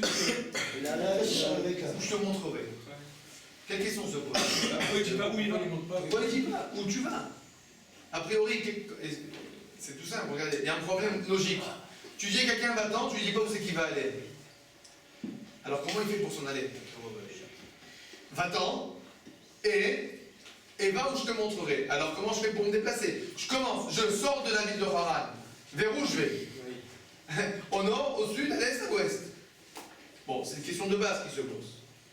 Speaker 1: te montrerai. Quelle question se pose?
Speaker 6: Pourquoi il dit pas où il va?
Speaker 1: Pourquoi il dit pas où tu vas? A priori, c'est tout simple, regardez, il y a un problème logique. Tu dis à quelqu'un va-t'en, tu lui dis pas où c'est qu'il va aller. Alors comment il fait pour s'en aller? Va-t'en et va où je te montrerai. Alors comment je fais pour me déplacer? Je sors de la ville de Haran. Vers où je vais? Au nord, au sud, à l'est, à l'ouest. Bon, c'est une question de base qui se pose.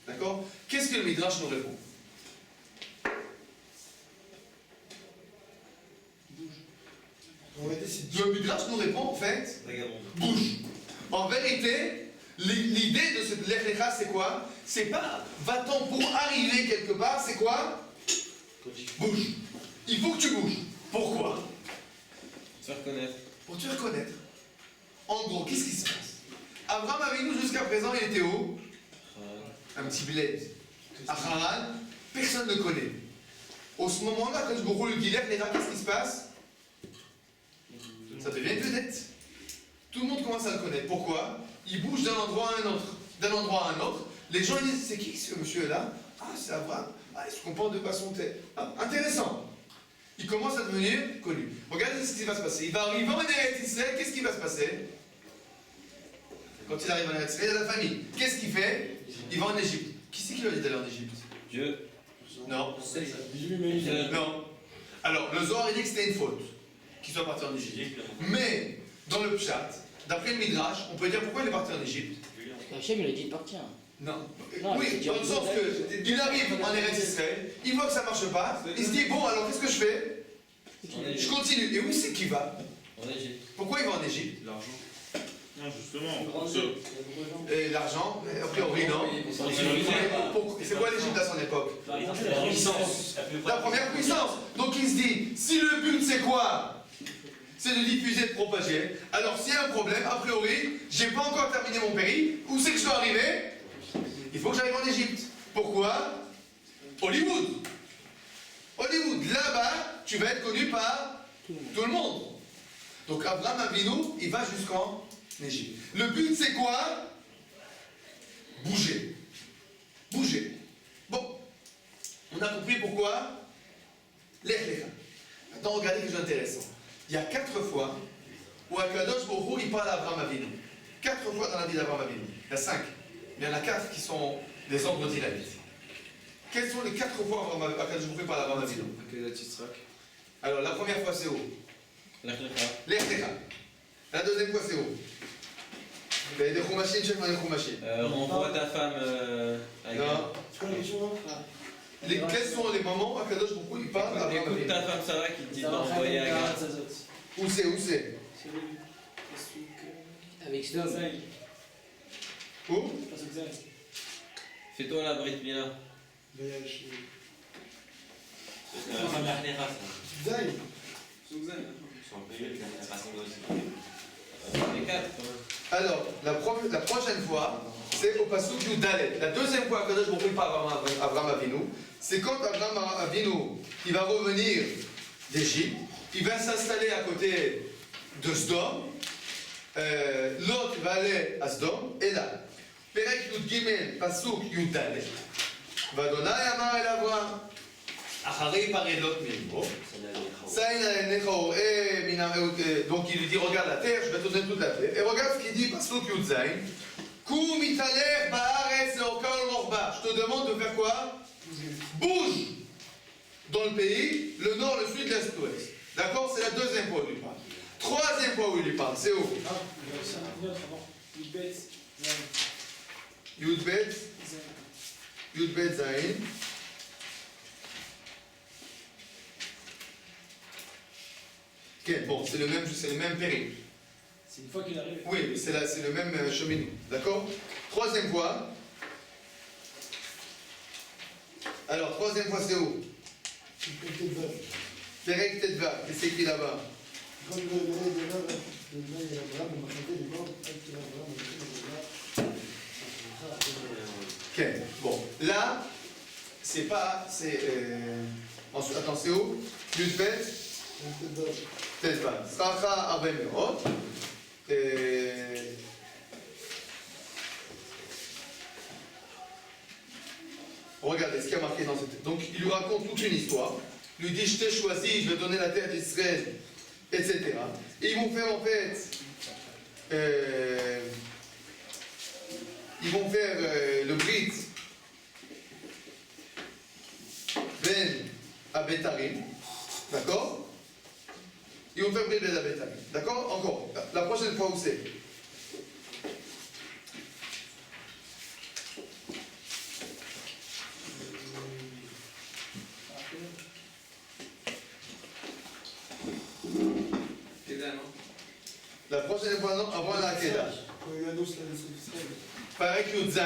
Speaker 1: D'accord? Qu'est-ce que le Midrash nous répond? Le Midrash nous répond en fait, bouge. En vérité, l'idée de cette Lech Lecha, c'est quoi? C'est pas va-t'en pour arriver quelque part, c'est quoi? Bouge. Il faut que tu bouges. Pourquoi?
Speaker 2: Se reconnaître.
Speaker 1: Pour te reconnaître. En gros, qu'est-ce qui se passe? Abraham avec nous jusqu'à présent, il était où? Un petit bled. À Haran, personne ne connaît. Au ce moment-là, quand je vous roule le Guilherme, qu'est-ce qui se passe? Ça devient une vedette. Tout le monde commence à le connaître. Pourquoi? Il bouge d'un endroit à un autre. D'un endroit à un autre. Les gens ils disent, c'est qui ce monsieur-là? Ah, c'est Abraham. Ah, il se comporte de façon telle. Ah, intéressant. Il commence à devenir connu. Regardez ce qui va se passer. Il va arriver en Eretz Israël. Qu'est-ce qui va se passer? Quand il arrive en Eretz Israël, il y a la famille. Qu'est-ce qu'il fait? Il va en Égypte. Qui c'est qui lui a dit d'aller en Égypte?
Speaker 2: Dieu.
Speaker 1: Non.
Speaker 2: Dieu.
Speaker 1: Non. Alors, le Zohar, il dit que c'était une faute qu'il soit parti en Égypte. Mais, dans le Pshat, d'après le Midrash, on peut dire pourquoi il est parti en Égypte.
Speaker 4: Hachem, il a dit de partir.
Speaker 1: Non.
Speaker 4: Non,
Speaker 1: Oui, dans le sens qu'il arrive en Eretz Israël, il voit que ça ne marche pas, il se dit, bon, alors qu'est-ce que je fais? Je continue. Et où c'est qu'il va?
Speaker 2: En Égypte.
Speaker 1: Pourquoi il va en Égypte?
Speaker 7: L'argent. Non, justement.
Speaker 1: Et l'argent, a priori, non. C'est quoi l'Égypte à son époque? La première puissance. Donc il se dit, si le but c'est quoi? C'est de diffuser, de propager. Alors s'il y a un problème, a priori, j'ai pas encore terminé mon périple, où c'est que je dois arriver? Il faut que j'arrive en Égypte. Pourquoi? Hollywood. Hollywood. Là-bas, tu vas être connu par tout le monde. Donc Abraham Avinu, il va jusqu'en Égypte. Le but c'est quoi? Bouger. Bouger. Bon, on a compris pourquoi Lech Lecha. Maintenant, regardez quelque chose d'intéressant. Il y a 4 fois où Akadosh Baruch Hu, il parle à Abraham Avinu. 4 fois dans la vie d'Abraham Avinu. Il y a 5. Mais il y en a 4 qui sont des ordres dynamiques. Quelles sont les 4 fois où Akadosh Baruch Hu parle à Abraham Avinu? Alors, la première fois, c'est où?
Speaker 2: Lech Lecha.
Speaker 1: Lech Lecha. La deuxième fois, c'est où? Il y a des chumashim, chef des chumashim.
Speaker 2: Renvoie ta femme à
Speaker 1: Non.
Speaker 5: C'est quoi la question là?
Speaker 1: Quels sont les moments où Akadosh Baruch Hu, il parle à Abraham
Speaker 2: Écoute
Speaker 1: Avinu?
Speaker 2: ta femme Sarah qui te dit de renvoyer à Agar.
Speaker 1: Où c'est? Où c'est?
Speaker 4: Avec Snow.
Speaker 1: Où?
Speaker 2: Fais-toi la Brit Mila. Les 4.
Speaker 1: Alors, la prochaine fois, c'est au Pasuk Yudalet. La deuxième fois que je ne parle pas à Abraham Avinu, c'est quand Abraham Avinu il va revenir d'Égypte, il va s'installer à côté de Sdom, l'autre va aller à Sdom, et là, Perek Yud Gimel, Pasuk Yudalet, Vadonai Amar El Abraham, Acharei Paredot Milmo, donc il lui dit regarde la terre, je vais te donner toute la terre. Et regarde ce qu'il dit, Pasuk Yudzain. Kum italer baaretz leokal morba. Je te demande de faire quoi? Bouge dans le pays, le nord, le sud, l'est, l'ouest. D'accord? C'est la deuxième fois du parle. Troisième fois où il lui parle, c'est où?
Speaker 5: Ah, il y a aussi un autre avant. Yudbet, Zain.
Speaker 1: Yudbet, Yudbet Zain. Ok, bon, c'est le même périple.
Speaker 5: C'est une fois qu'il arrive.
Speaker 1: Oui, mais c'est le même cheminement. D'accord? Troisième fois. Alors, troisième fois, c'est où? Perek Tetva. Qu'est-ce qu'il y a là-bas? Ok, bon. Là, c'est pas. Ensuite, attends, c'est où? Yudbet Tetva. Sracha Arbe Merot. Regardez ce qu'il y a marqué dans cette. Donc il lui raconte toute une histoire. Il lui dit je t'ai choisi, je vais donner la terre d'Israël, etc. Et ils vont faire en fait. Ils vont faire le brit Ben Abetarim. D'accord? Ils vont faire le brit Ben Abetarim. D'accord? Encore. La prochaine fois où c'est? La prochaine fois, non, avant la Kedah.
Speaker 5: Quand il annonce la naissance d'Israël.
Speaker 1: פרק י"ז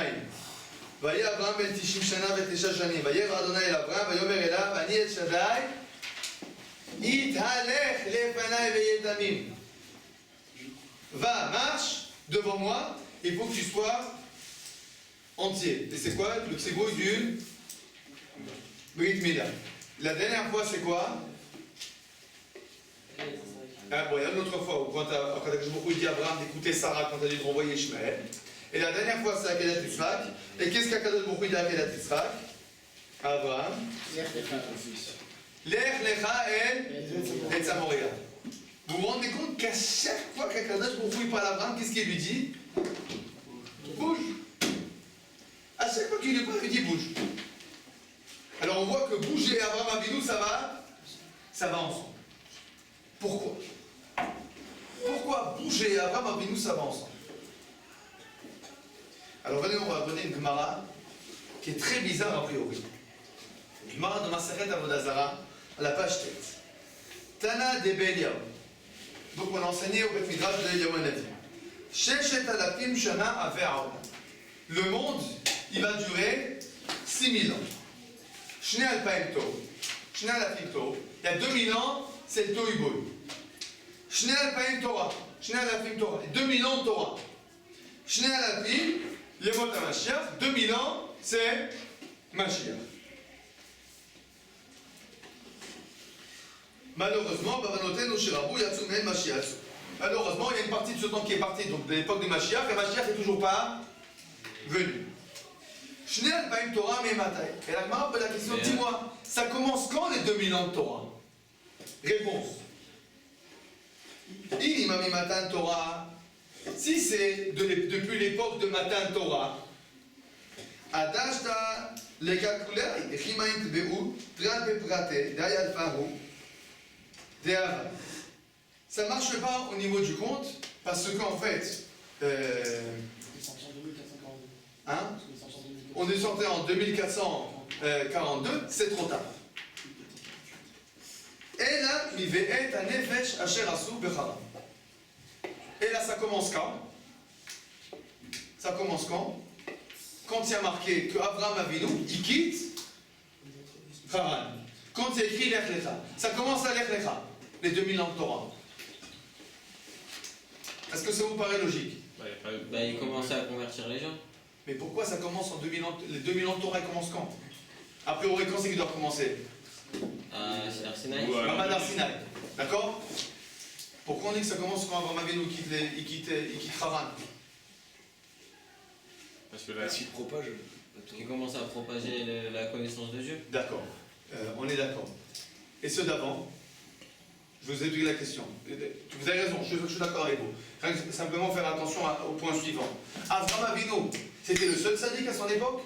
Speaker 1: ויהי אברהם בן 90 שנה ו9 שנים וירא אדוני אל אברהם ויאמר אליו אני אל שדי התהלך לפניי והיה דמים. Va, marche devant moi, il faut que tu sois entier. Et c'est quoi le tzibouï du Brit Mila? La dernière fois c'est quoi? Ah, bon, il y a une autre fois où quand il dit à Abraham d'écouter Sarah quand elle a dit de renvoyer Ishmaël. Et la dernière fois c'est Akedat Yitzhak. Et qu'est-ce qu'Akadosh Baruch Hu dit à Akedat Yitzhak? Abraham. Lech lecha el Etzamoria. Vous vous rendez compte qu'à chaque fois qu'Akadosh Baruch Hu parle à Abraham, qu'est-ce qu'il lui dit? Bouge. À chaque fois qu'il lui parle, il dit bouge. Alors on voit que bouger et Abraham Avinu, ça va ensemble. Pourquoi? Pourquoi bouger et Abraham Avinu, ça va ensemble? Alors venez, on va donner une Gemara qui est très bizarre a priori. Gemara de Maseret Avodah Zarah, à la page tête. Tana de Beliaou. Donc on a enseigné au Beth Midrash de Eliyahu Hanavi. Sheshet alafim shana ave haolam. Le monde, il va durer 6000 ans. Shnei alpaim tov. Shnei alafim tov. Il y a 2000 ans, c'est le Tohu Bohu. Shnei alpaim Torah. Shnei alafim Torah. 2000 ans de Torah. Shnei alafim, les mots à Mashiach. 2000 ans, c'est Mashiach. Malheureusement, Bavanotenu Shirabu Yatsu Men Mashiach. Malheureusement, il y a une partie de ce temps qui est partie, donc de l'époque de Mashiach, et Mashiach n'est toujours pas venu. Shnei alpaim Torah me'matai. Et la Gemara pose la question, dis-moi, ça commence quand les 2000 ans de Torah? Réponse. Inimami Matan Torah. Si c'est depuis l'époque de Matan Torah, Adashta lekakulei echimaint beu trat beprate dayal fahu deava. Ça ne marche pas au niveau du compte parce qu'en fait, hein, on est sorti en 2442, c'est trop tard. Et là, il va être un nefesh asher asu bechara. Et là, ça commence quand? Ça commence quand? Quand il y a marqué que Abraham Avinu, il quitte Haran. Quand il y a écrit Lech Lecha. Ça commence à Lech Lecha, les 2000 ans de Torah. Est-ce que ça vous paraît logique?
Speaker 2: Il commençait à convertir les gens.
Speaker 1: Mais pourquoi ça commence en 2000 ans? Les 2000 ans de Torah, ils commencent quand? A priori, quand c'est qu'ils doivent commencer?
Speaker 2: C'est Arsinaï.
Speaker 1: Mamad Arsinaï. D'accord? Pourquoi on dit que ça commence quand Abraham Avinu quitte Haran?
Speaker 7: Parce que là,
Speaker 9: S'il propage.
Speaker 2: Qui commence à propager la connaissance de Dieu.
Speaker 1: D'accord. On est d'accord. Et ceux d'avant? Je vous ai expliqué la question. Vous avez raison, je suis d'accord avec vous. Simplement faire attention au point suivant. Abraham Avinu, c'était le seul sadique à son époque?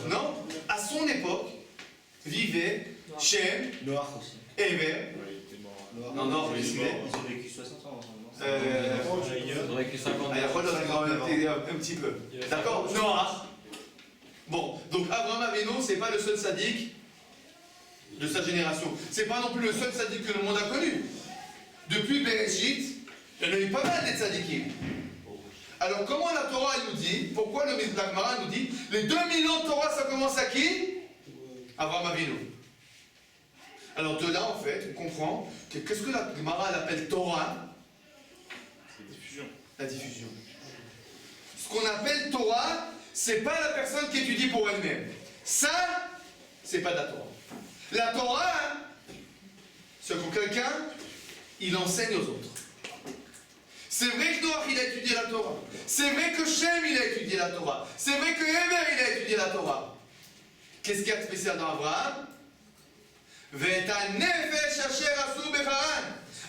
Speaker 1: Non. À son époque, vivaient Shem,
Speaker 3: Noach aussi.
Speaker 1: Ever, Non, non,
Speaker 3: ils
Speaker 1: décidé.
Speaker 3: ont vécu 60 ans ensemble.
Speaker 2: Ils ont vécu 50
Speaker 1: Ah, il y a pas d'autre un petit peu. D'accord? Noah. Bon, donc Abraham Avinu, c'est pas le seul sadique de sa génération. C'est pas non plus le seul sadique que le monde a connu. Depuis Bereshit, il y en a eu pas mal des sadikim. Alors comment la Torah elle nous dit, pourquoi la Gemara nous dit, les 2000 ans de Torah ça commence à qui? Abraham Avinu. Alors de là en fait, on comprend que qu'est-ce que la Gemara elle appelle Torah?
Speaker 7: C'est diffusion.
Speaker 1: La diffusion. Ce qu'on appelle Torah, c'est pas la personne qui étudie pour elle-même. Ça, c'est pas de la Torah. La Torah, hein, c'est quand quelqu'un, il enseigne aux autres. C'est vrai que Noach, il a étudié la Torah. C'est vrai que Shem, il a étudié la Torah. C'est vrai que Héber, il a étudié la Torah. Qu'est-ce qu'il y a de spécial dans Abraham?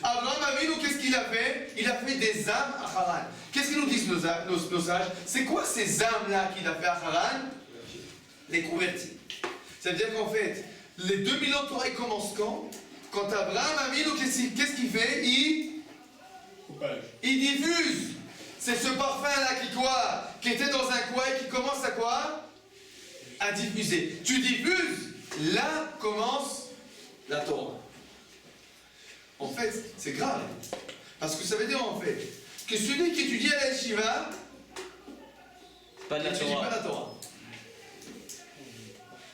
Speaker 1: Abraham Avinu, qu'est-ce qu'il a fait? Il a fait des âmes à Haran. Qu'est-ce qu'ils nous disent nos sages? C'est quoi ces âmes-là qu'il a fait à Haran? Les convertis. C'est-à-dire qu'en fait, les 2000 ans de Torah, ils commencent quand? Quand Abraham Avinu, qu'est-ce qu'il fait? Il diffuse. C'est ce parfum-là qui était dans un coin et qui commence à quoi? À diffuser. Tu diffuses, là commence la Torah. En fait, c'est grave. Parce que ça veut dire en fait que celui qui étudie à la yeshiva,
Speaker 2: Pas de la
Speaker 1: n'étudie
Speaker 2: Torah.
Speaker 1: pas la Torah.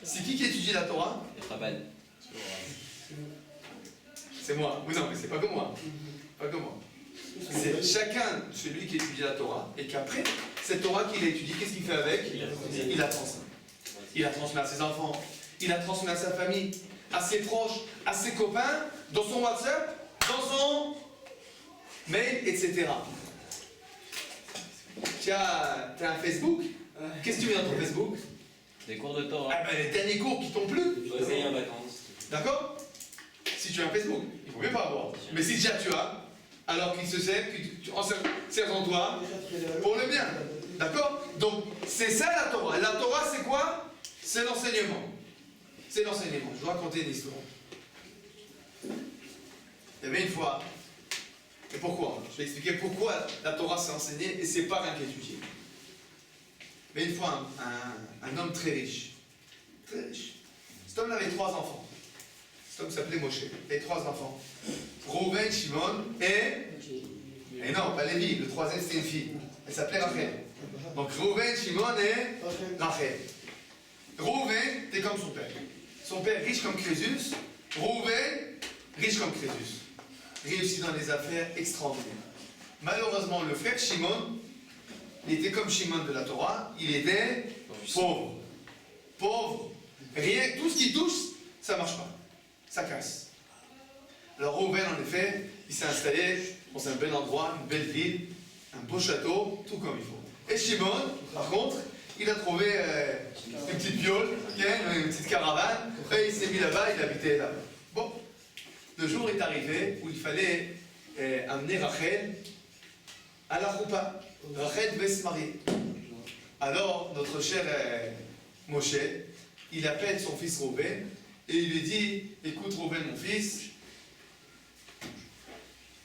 Speaker 1: C'est qui étudie la Torah?
Speaker 2: Les Chabad.
Speaker 1: C'est moi. Oui, non, mais c'est pas comme moi. Pas comme moi. C'est chacun, celui qui étudie la Torah, et qu'après, cette Torah qu'il a étudiée, qu'est-ce qu'il fait avec? Il la transmet. Il la transmet à ses enfants, il la transmet à sa famille, à ses proches, à ses copains, dans son WhatsApp, dans son mail, etc. Tu as un Facebook? Qu'est-ce que tu mets dans ton Facebook?
Speaker 2: Des cours de Torah.
Speaker 1: Ah ben les derniers cours qui t'ont plu.
Speaker 8: Je dois essayer en vacances.
Speaker 1: D'accord? Si tu as un Facebook, il ne faut mieux pas avoir. Mais si déjà tu as, alors qu'il se sert, tu en sers en toi pour le bien. D'accord? Donc, c'est ça la Torah. La Torah, c'est quoi? C'est l'enseignement. C'est l'enseignement. Je vais raconter une histoire. Il y avait une fois, et pourquoi? Je vais expliquer pourquoi la Torah s'est enseignée et c'est pas rien qu'étudier. Mais une fois, un homme très riche. Très riche. Cet homme avait 3 enfants. Cet homme s'appelait Moshe. Il avait 3 enfants. Rouven, Shimon et non, pas Lévi. Le 3e, c'était une fille. Elle s'appelait Rachel. Donc Rouven, Shimon et Rachel. Rouven était comme son père. Son père riche comme Crésus. Rouven, riche comme Crésus. Réussi dans les affaires extraordinaires. Malheureusement, le frère Shimon, il était comme Shimon de la Torah, il était pauvre. Pauvre. Rien, tout ce qui touche, ça ne marche pas. Ça casse. Alors Rouven, en effet, il s'est installé dans un bel endroit, une belle ville, un beau château, tout comme il faut. Et Shimon, par contre, il a trouvé une petite viole, une petite caravane, et il s'est mis là-bas, il habitait là-bas. Bon, le jour est arrivé où il fallait amener Rachel à la roupa. Rachel devait se marier. Alors, notre cher Moshe, il appelle son fils Rouven et il lui dit, écoute Rouven mon fils,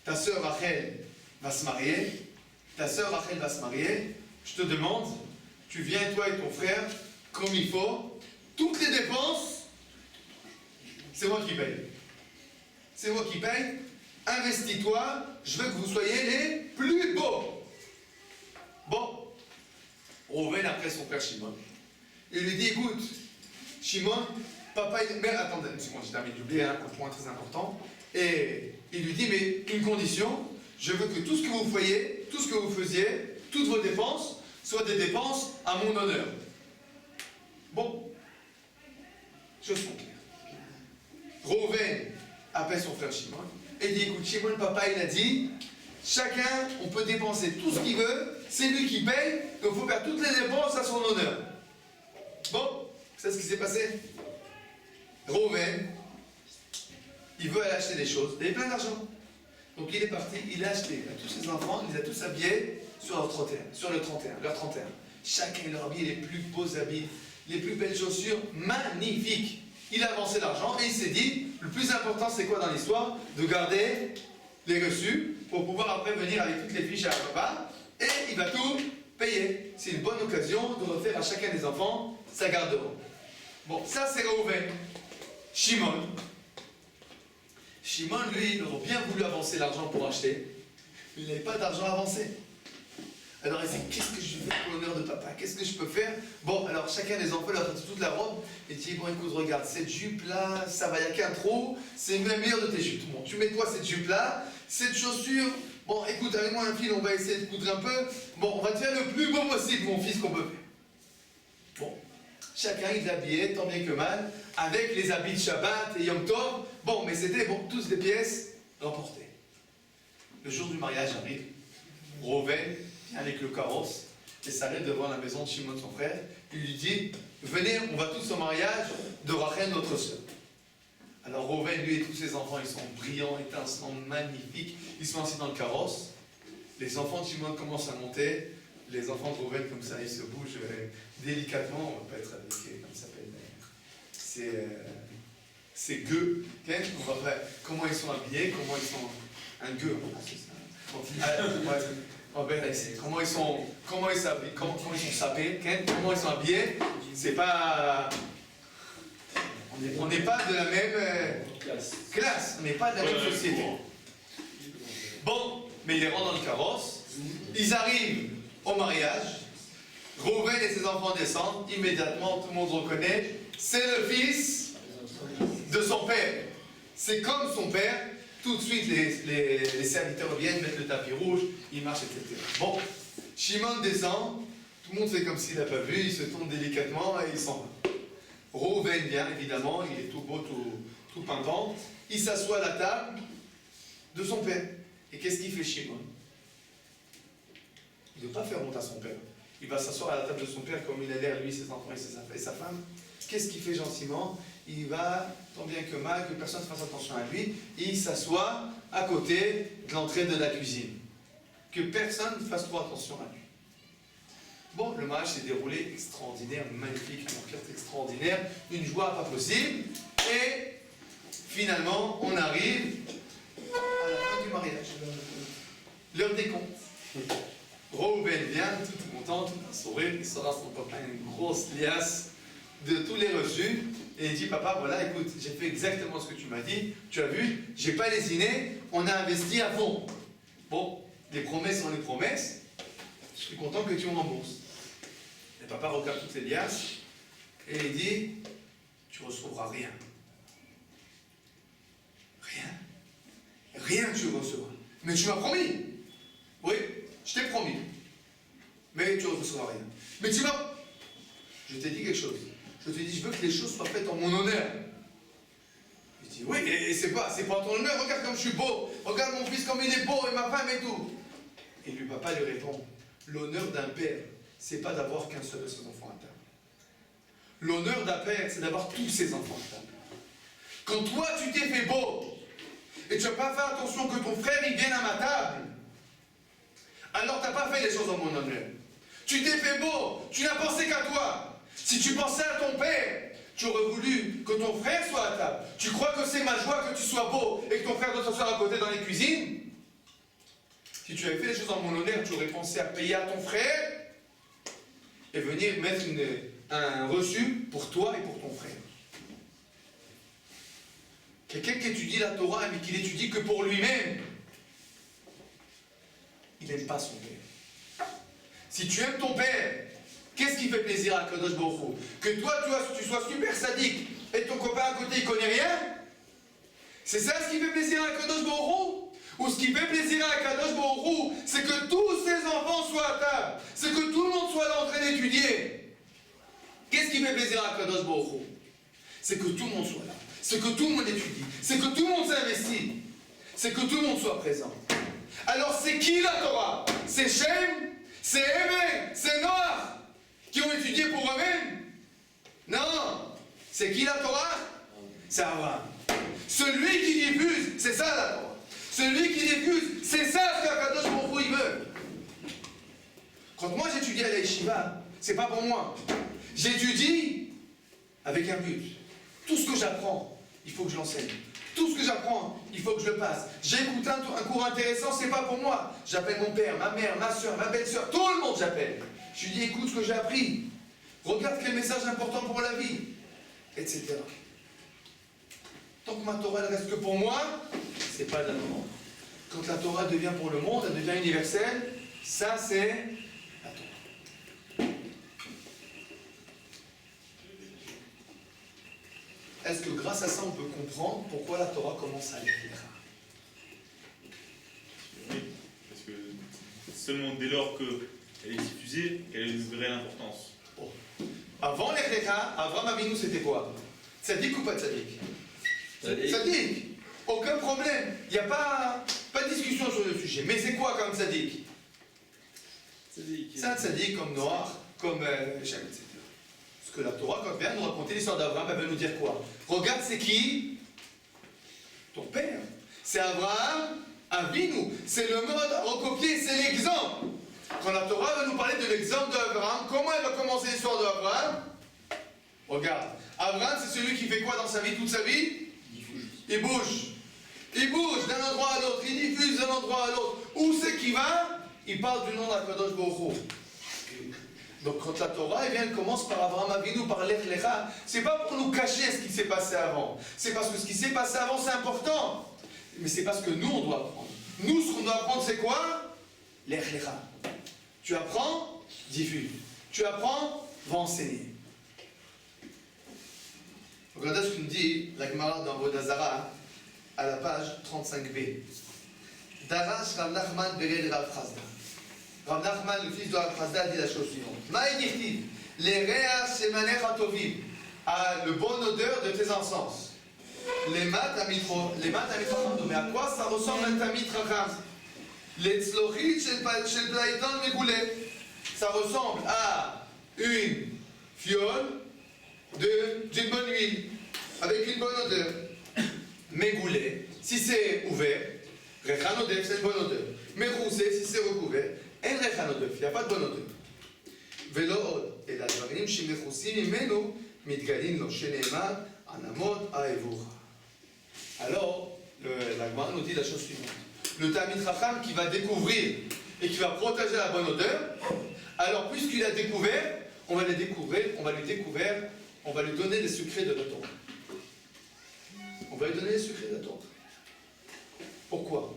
Speaker 1: ta sœur Rachel va se marier, je te demande, tu viens toi et ton frère, comme il faut, toutes les dépenses, c'est moi qui paye. C'est moi qui paye, investis-toi, je veux que vous soyez les plus beaux. Bon, Rouven après son père Shimon, il lui dit, écoute, Shimon, papa, mais attendez une seconde, j'ai terminé d'oublier un point très important, et il lui dit, mais une condition, je veux que tout ce que vous voyez, tout ce que vous faisiez, toutes vos dépenses, soient des dépenses à mon honneur. Bon, choses sont claires. Rouven appelle son frère Shimon et dit, écoute, Shimon, papa, il a dit, chacun, on peut dépenser tout ce qu'il veut, c'est lui qui paye, donc il faut faire toutes les dépenses à son honneur. Bon, c'est ce qui s'est passé. Rouven, il veut aller acheter des choses, il avait plein d'argent. Donc il est parti, il a acheté à tous ses enfants, il les a tous habillés sur leur 31. Chacun leur habillé les plus beaux habits, les plus belles chaussures, magnifiques. Il a avancé l'argent et il s'est dit, le plus important, c'est quoi dans l'histoire? De garder les reçus pour pouvoir après venir avec toutes les fiches à papa et il va tout payer. C'est une bonne occasion de refaire à chacun des enfants sa garde-robe. Bon, ça c'est Reuven. Shimon, lui, il aurait bien voulu avancer l'argent pour acheter, mais il n'avait pas d'argent avancé. Alors il dit, qu'est-ce que je vais faire pour l'honneur de papa? Qu'est-ce que je peux faire? Bon, alors chacun des enfants leur a toute la robe, et dit, bon écoute, regarde, cette jupe-là, ça va, il n'y a qu'un trou, c'est la meilleure de tes jupes. Bon, tu mets toi cette jupe-là, cette chaussure, bon écoute, avec moi un fil, on va essayer de coudre un peu, bon, on va te faire le plus beau possible, mon fils, qu'on peut faire. Bon, chacun il l'habillait, tant bien que mal, avec les habits de Shabbat et Yom Tov, bon, mais c'était bon, tous des pièces remportées. Le jour du mariage arrive, Reuven vient avec le carrosse et s'arrête devant la maison de Shimon, son frère. Il lui dit, venez, on va tous au mariage de Rachel, notre sœur. Alors Reuven, lui et tous ses enfants, ils sont brillants, étincelants, magnifiques. Ils sont assis dans le carrosse. Les enfants de Shimon commencent à monter. Les enfants de Reuven, comme ça, ils se bougent délicatement. On ne va pas être avec, comme ça s'appelle, c'est gueux. Okay? On va voir comment ils sont habillés, comment ils sont... Un gueux, c'est ça. Comment ils s'habillent, comment ils sont sapés, comment ils sont habillés, c'est pas... On n'est pas de la même classe, on n'est pas de la même société. Bon, mais ils les rentrent dans le carrosse, ils arrivent au mariage, Reuven et ses enfants descendent, immédiatement tout le monde reconnaît, c'est le fils de son père. C'est comme son père. Tout de suite, les serviteurs viennent mettre le tapis rouge, ils marchent, etc. Bon, Shimon descend, tout le monde fait comme s'il n'a pas vu, il se tourne délicatement et il s'en va. Reuven vient, évidemment, il est tout beau, tout pimpant. Il s'assoit à la table de son père. Et qu'est-ce qu'il fait Shimon? Il ne veut pas faire honte à son père. Il va s'asseoir à la table de son père comme il a l'air, lui, ses enfants et sa femme. Qu'est-ce qu'il fait gentiment? Il va, tant bien que mal, que personne ne fasse attention à lui, et il s'assoit à côté de l'entrée de la cuisine. Que personne ne fasse trop attention à lui. Bon, le mariage s'est déroulé extraordinaire, magnifique, un orchestre extraordinaire, une joie pas possible, et finalement, on arrive à la fin du mariage. L'heure des comptes. Reuven vient, tout content, tout un sourire, il sort à son papa une grosse liasse de tous les reçus, et il dit, papa, voilà, écoute, j'ai fait exactement ce que tu m'as dit, tu as vu, j'ai pas lésiné, on a investi à fond. Bon, les promesses sont les promesses, je suis content que tu me rembourses. Et papa regarde toutes les liasses, et il dit, tu recevras rien. Rien? Rien tu recevras. Mais tu m'as promis. Oui, je t'ai promis. Mais tu ne recevras rien. Mais tu m'as... Je t'ai dit quelque chose. Je t'ai dit, je veux que les choses soient faites en mon honneur. Il dit, oui, et c'est pas en ton honneur, regarde comme je suis beau. Regarde mon fils comme il est beau, et ma femme et tout. Et lui, papa lui répond, l'honneur d'un père, c'est pas d'avoir qu'un seul de ses enfants à table. L'honneur d'un père, c'est d'avoir tous ses enfants à table. Quand toi, tu t'es fait beau, et tu n'as pas fait attention que ton frère, il vienne à ma table, alors tu n'as pas fait les choses en mon honneur. Tu t'es fait beau, tu n'as pensé qu'à toi. Si tu pensais à ton père, tu aurais voulu que ton frère soit à table. Tu crois que c'est ma joie que tu sois beau et que ton frère doit s'asseoir à côté dans les cuisines? Si tu avais fait les choses en mon honneur, tu aurais pensé à payer à ton frère et venir mettre un reçu pour toi et pour ton frère. Quelqu'un qui étudie la Torah, mais qui l'étudie que pour lui-même, il n'aime pas son père. Si tu aimes ton père, qu'est-ce qui fait plaisir à Kadosh Baruch Hu? Que toi, tu sois super sadique et ton copain à côté, il connaît rien? C'est ça ce qui fait plaisir à Kadosh Baruch Hu? Ou ce qui fait plaisir à Kadosh Baruch Hu, c'est que tous ses enfants soient à table, c'est que tout le monde soit là en train d'étudier. Qu'est-ce qui fait plaisir à Kadosh Baruch Hu? C'est que tout le monde soit là, c'est que tout le monde étudie, c'est que tout le monde s'investit, c'est que tout le monde soit présent. Alors c'est qui la Torah? C'est Shem? C'est Eber? C'est Noach? Qui ont étudié pour eux-mêmes? Non. C'est qui la Torah? C'est Abraham. Celui qui diffuse, c'est ça la Torah. Celui qui diffuse, c'est ça ce qu'Akadosh Baruch Hu il veut. Quand moi j'étudie à la yeshiva, c'est pas pour moi. J'étudie avec un but. Tout ce que j'apprends, il faut que je l'enseigne. Tout ce que j'apprends, il faut que je le passe. J'écoute un cours intéressant, c'est pas pour moi. J'appelle mon père, ma mère, ma soeur, ma belle-soeur, tout le monde j'appelle. Je lui dis, écoute ce que j'ai appris. Regarde quel message important pour la vie, etc. Tant que ma Torah elle reste que pour moi, c'est pas de la Torah. Quand la Torah devient pour le monde, elle devient universelle, ça c'est la Torah. Est-ce que grâce à ça on peut comprendre pourquoi la Torah commence à l'écrire?
Speaker 7: Oui, parce que seulement dès lors qu'elle est diffusée, qu'elle a une vraie importance.
Speaker 1: Bon. Avant l'Echlecha, Avraham Avinu c'était quoi? Tzadik ou pas tzadik? Tzadik. Aucun problème. Il n'y a pas de discussion sur le sujet. Mais c'est quoi comme tzadik? C'est un tzadik comme Noach, comme Shem, etc. Parce que la Torah, quand elle vient nous raconter l'histoire d'Abraham, elle veut nous dire quoi? Regarde, c'est qui? Ton père. C'est Abraham Avinu. C'est le mode à recopier, c'est l'exemple. Quand la Torah va nous parler de l'exemple d'Abraham, comment elle va commencer l'histoire d'Abraham? Regarde, Abraham c'est celui qui fait quoi dans sa vie, toute sa vie? Il bouge. Il bouge d'un endroit à l'autre, il diffuse d'un endroit à l'autre. Où c'est qu'il va? Il parle du nom d'Akadosh Baruch Hu. Donc quand la Torah, eh bien, elle commence par Abraham Avinu, par l'Ech Lecha. C'est pas pour nous cacher ce qui s'est passé avant. C'est parce que ce qui s'est passé avant, c'est important. Mais c'est parce que nous, on doit apprendre. Nous, ce qu'on doit apprendre, c'est quoi? L'Ech Lecha. Tu apprends, diffuse. Tu apprends, va enseigner. Regardez ce que nous dit la Gemara dans Vodazara, à la page 35b. Darash Rav Nachman Bered Rav Chazda. Rav Nachman, le fils de Rav Chazda, dit la chose suivante. Maïdirtiv, les réas shemanecha atovim, a le bon odeur de tes encens. Les mat amitro, mais à quoi ça ressemble un tamit racham? Les tzlochit shel plaïton megoulé. Ça ressemble à une fiole d'une bonne huile, avec une bonne odeur. Megoulé, si c'est ouvert, rechanodef, c'est une bonne odeur. Meroussé, si c'est recouvert, en rechanodef, il n'y a pas de bonne odeur. Velo od, et la dvarim shemechussim imenu, mitgalim lo sheneemar, anamot aevura. Alors, la Gemara nous dit la chose suivante. Le Talmid Chacham qui va découvrir et qui va protéger la bonne odeur, alors puisqu'il a découvert, on va lui donner les secrets de la Torah. On va lui donner les secrets de la Torah. Pourquoi?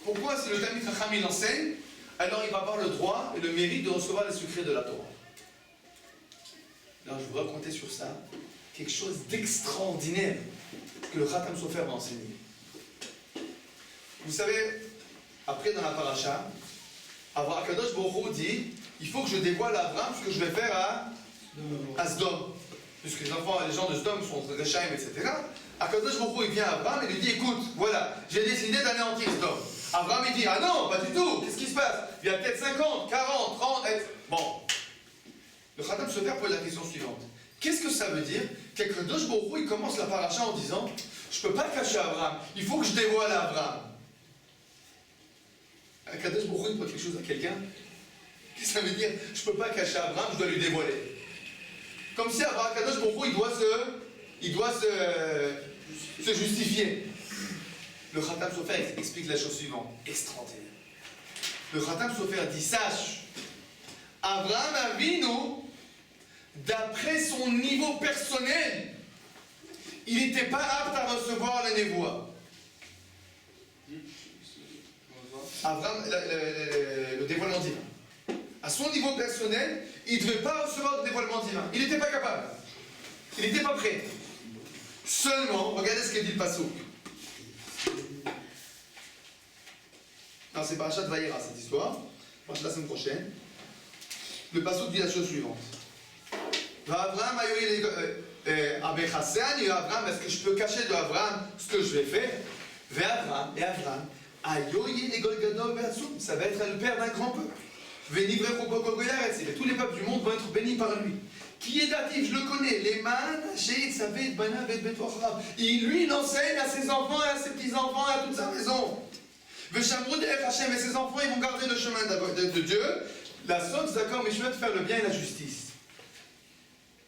Speaker 1: Pourquoi si le Talmid Chacham il enseigne, alors il va avoir le droit et le mérite de recevoir les secrets de la Torah? Alors je vous raconter sur ça quelque chose d'extraordinaire que le Khatam Sofer va enseigner. Vous savez, après dans la paracha, Akadosh Baruch Hu dit, il faut que je dévoile à Abraham ce que je vais faire à Sdom. Puisque les gens de Sdom sont Rechaim, etc. Akadosh Baruch Hu il vient à Abraham et lui dit, écoute, voilà, j'ai décidé d'anéantir Sdom. Abraham il dit, ah non, pas du tout, qu'est-ce qui se passe? Il y a peut-être 50, 40, 30, bon. Le Khatam Sofer pose la question suivante. Qu'est-ce que ça veut dire qu'Akadosh Baruch Hu il commence la paracha en disant, je ne peux pas cacher Abraham, il faut que je dévoile à Abraham. Akadosh Baruch Hu il pose quelque chose à quelqu'un. Qu'est-ce que ça veut dire? Je ne peux pas cacher Abraham, je dois lui dévoiler. Comme si Akadosh Baruch Hu il doit se justifier. Le Khatam Sofer explique la chose suivante, extraordinaire. Le Khatam Sofer dit, sache, Abraham Avinu, d'après son niveau personnel, il n'était pas apte à recevoir la névoie. Abraham, le dévoilement divin. À son niveau personnel, il ne devait pas recevoir le dévoilement divin. Il n'était pas capable. Il n'était pas prêt. Seulement, regardez ce que dit le Passouk. Non, c'est Parashat Vayera cette histoire. Parashat la semaine prochaine. Le Passouk dit la chose suivante. Abraham, est-ce que je peux cacher de Abraham ce que je vais faire? Et Abraham, ça va être le père d'un grand peuple. Et tous les peuples du monde vont être bénis par lui. Qui est datif, je le connais. Lui, il enseigne à ses enfants et à ses petits-enfants et à toute sa maison. Et ses enfants, ils vont garder le chemin de Dieu. La sauce, d'accord, mais je vais te faire le bien et la justice.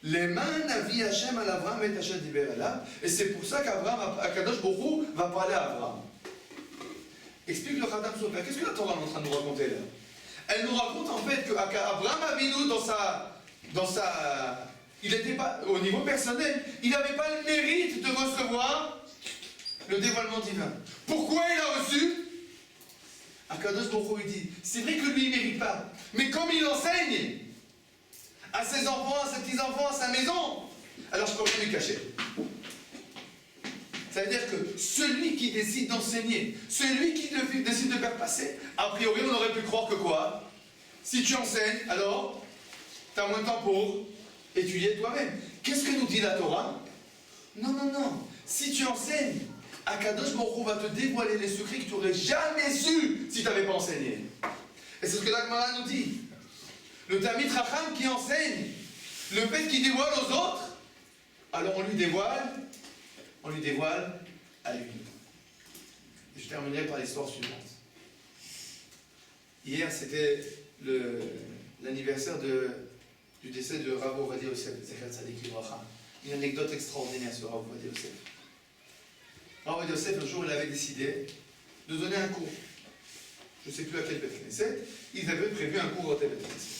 Speaker 1: Les mains Navi Hachem à Abraham et Hachem Diber Alav. Et c'est pour ça qu'Abraham, Akadosh Borou, va parler à Abraham. Explique le Khadam Sofer. Qu'est-ce que la Torah est en train de nous raconter là? Elle nous raconte en fait qu'Abraham Avinu, il n'était pas, au niveau personnel, il n'avait pas le mérite de recevoir le dévoilement divin. Pourquoi il a reçu? Akadosh Borou lui dit, c'est vrai que lui il ne mérite pas, mais comme il enseigne à ses enfants, à ses petits-enfants, à sa maison, alors je ne peux rien lui cacher. Ça veut dire que celui qui décide d'enseigner, celui qui décide de faire passer, a priori on aurait pu croire que quoi? Si tu enseignes, alors tu as moins de temps pour étudier toi-même. Qu'est-ce que nous dit la Torah? Non, non, non. Si tu enseignes, Akadosh Baruch Hu va te dévoiler les secrets que tu n'aurais jamais su si tu n'avais pas enseigné. Et c'est ce que la Gemara nous dit. Le Talmid Chacham qui enseigne, le fait qu'il dévoile aux autres, alors on lui dévoile à lui. Et je terminerai par l'histoire suivante. Hier, c'était l'anniversaire du décès de Rav Ovadia Yosef, Zecher Tzadik Livracha. Une anecdote extraordinaire sur Rav Ovadia Yosef. Rav Ovadia Yosef, un jour, il avait décidé de donner un cours. Je ne sais plus à quel Beth Knesset. Ils avaient prévu un cours au Beth Knesset.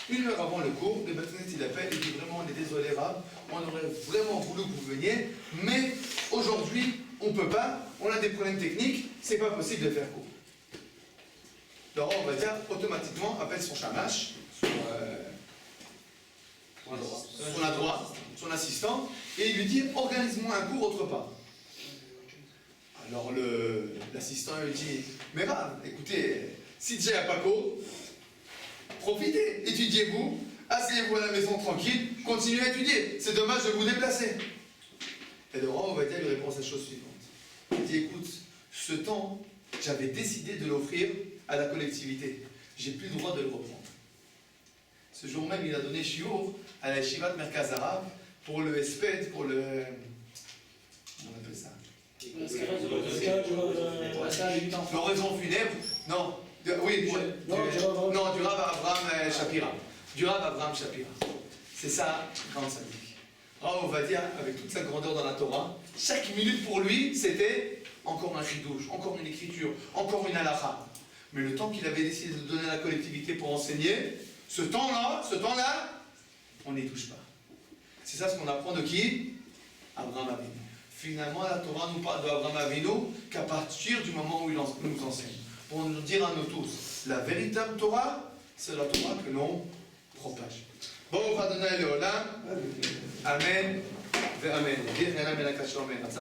Speaker 1: Une heure avant le cours, le Beth Knesset, il appelle et dit vraiment, on est désolé Rav, on aurait vraiment voulu que vous veniez, mais aujourd'hui, on ne peut pas, on a des problèmes techniques, c'est pas possible de faire cours. Alors on va dire automatiquement appelle son shamash, son adroit, son assistant, et il lui dit organise-moi un cours autre part. Alors l'assistant lui dit mais Rav, écoutez, si déjà il n'y a pas cours, profitez, étudiez-vous, asseyez-vous à la maison tranquille, continuez à étudier, c'est dommage de vous déplacer. Et le roi on va dire lui répond cette chose suivante. Il dit écoute, ce temps, j'avais décidé de l'offrir à la collectivité. J'ai plus le droit de le reprendre. Ce jour même, il a donné shiur à la Yeshivat Merkaz Arav pour le espède, pour le... Comment on appelle ça? L'oraison funèbre. Non. Oui, du Rav Abraham Shapira. Du Rav Abraham Shapira. C'est ça, quand ça dit. Rav, on va dire, avec toute sa grandeur dans la Torah, chaque minute pour lui, c'était encore un chidouche, encore une écriture, encore une halakha. Mais le temps qu'il avait décidé de donner à la collectivité pour enseigner, ce temps-là, on n'y touche pas. C'est ça ce qu'on apprend de qui? Abraham Avinu. Finalement, la Torah nous parle d'Abraham Avinu qu'à partir du moment où il nous enseigne. Pour nous dire à nous tous, la véritable Torah, c'est la Torah que l'on propage. Bon, on va donner à l'Olam. Amen. Amen.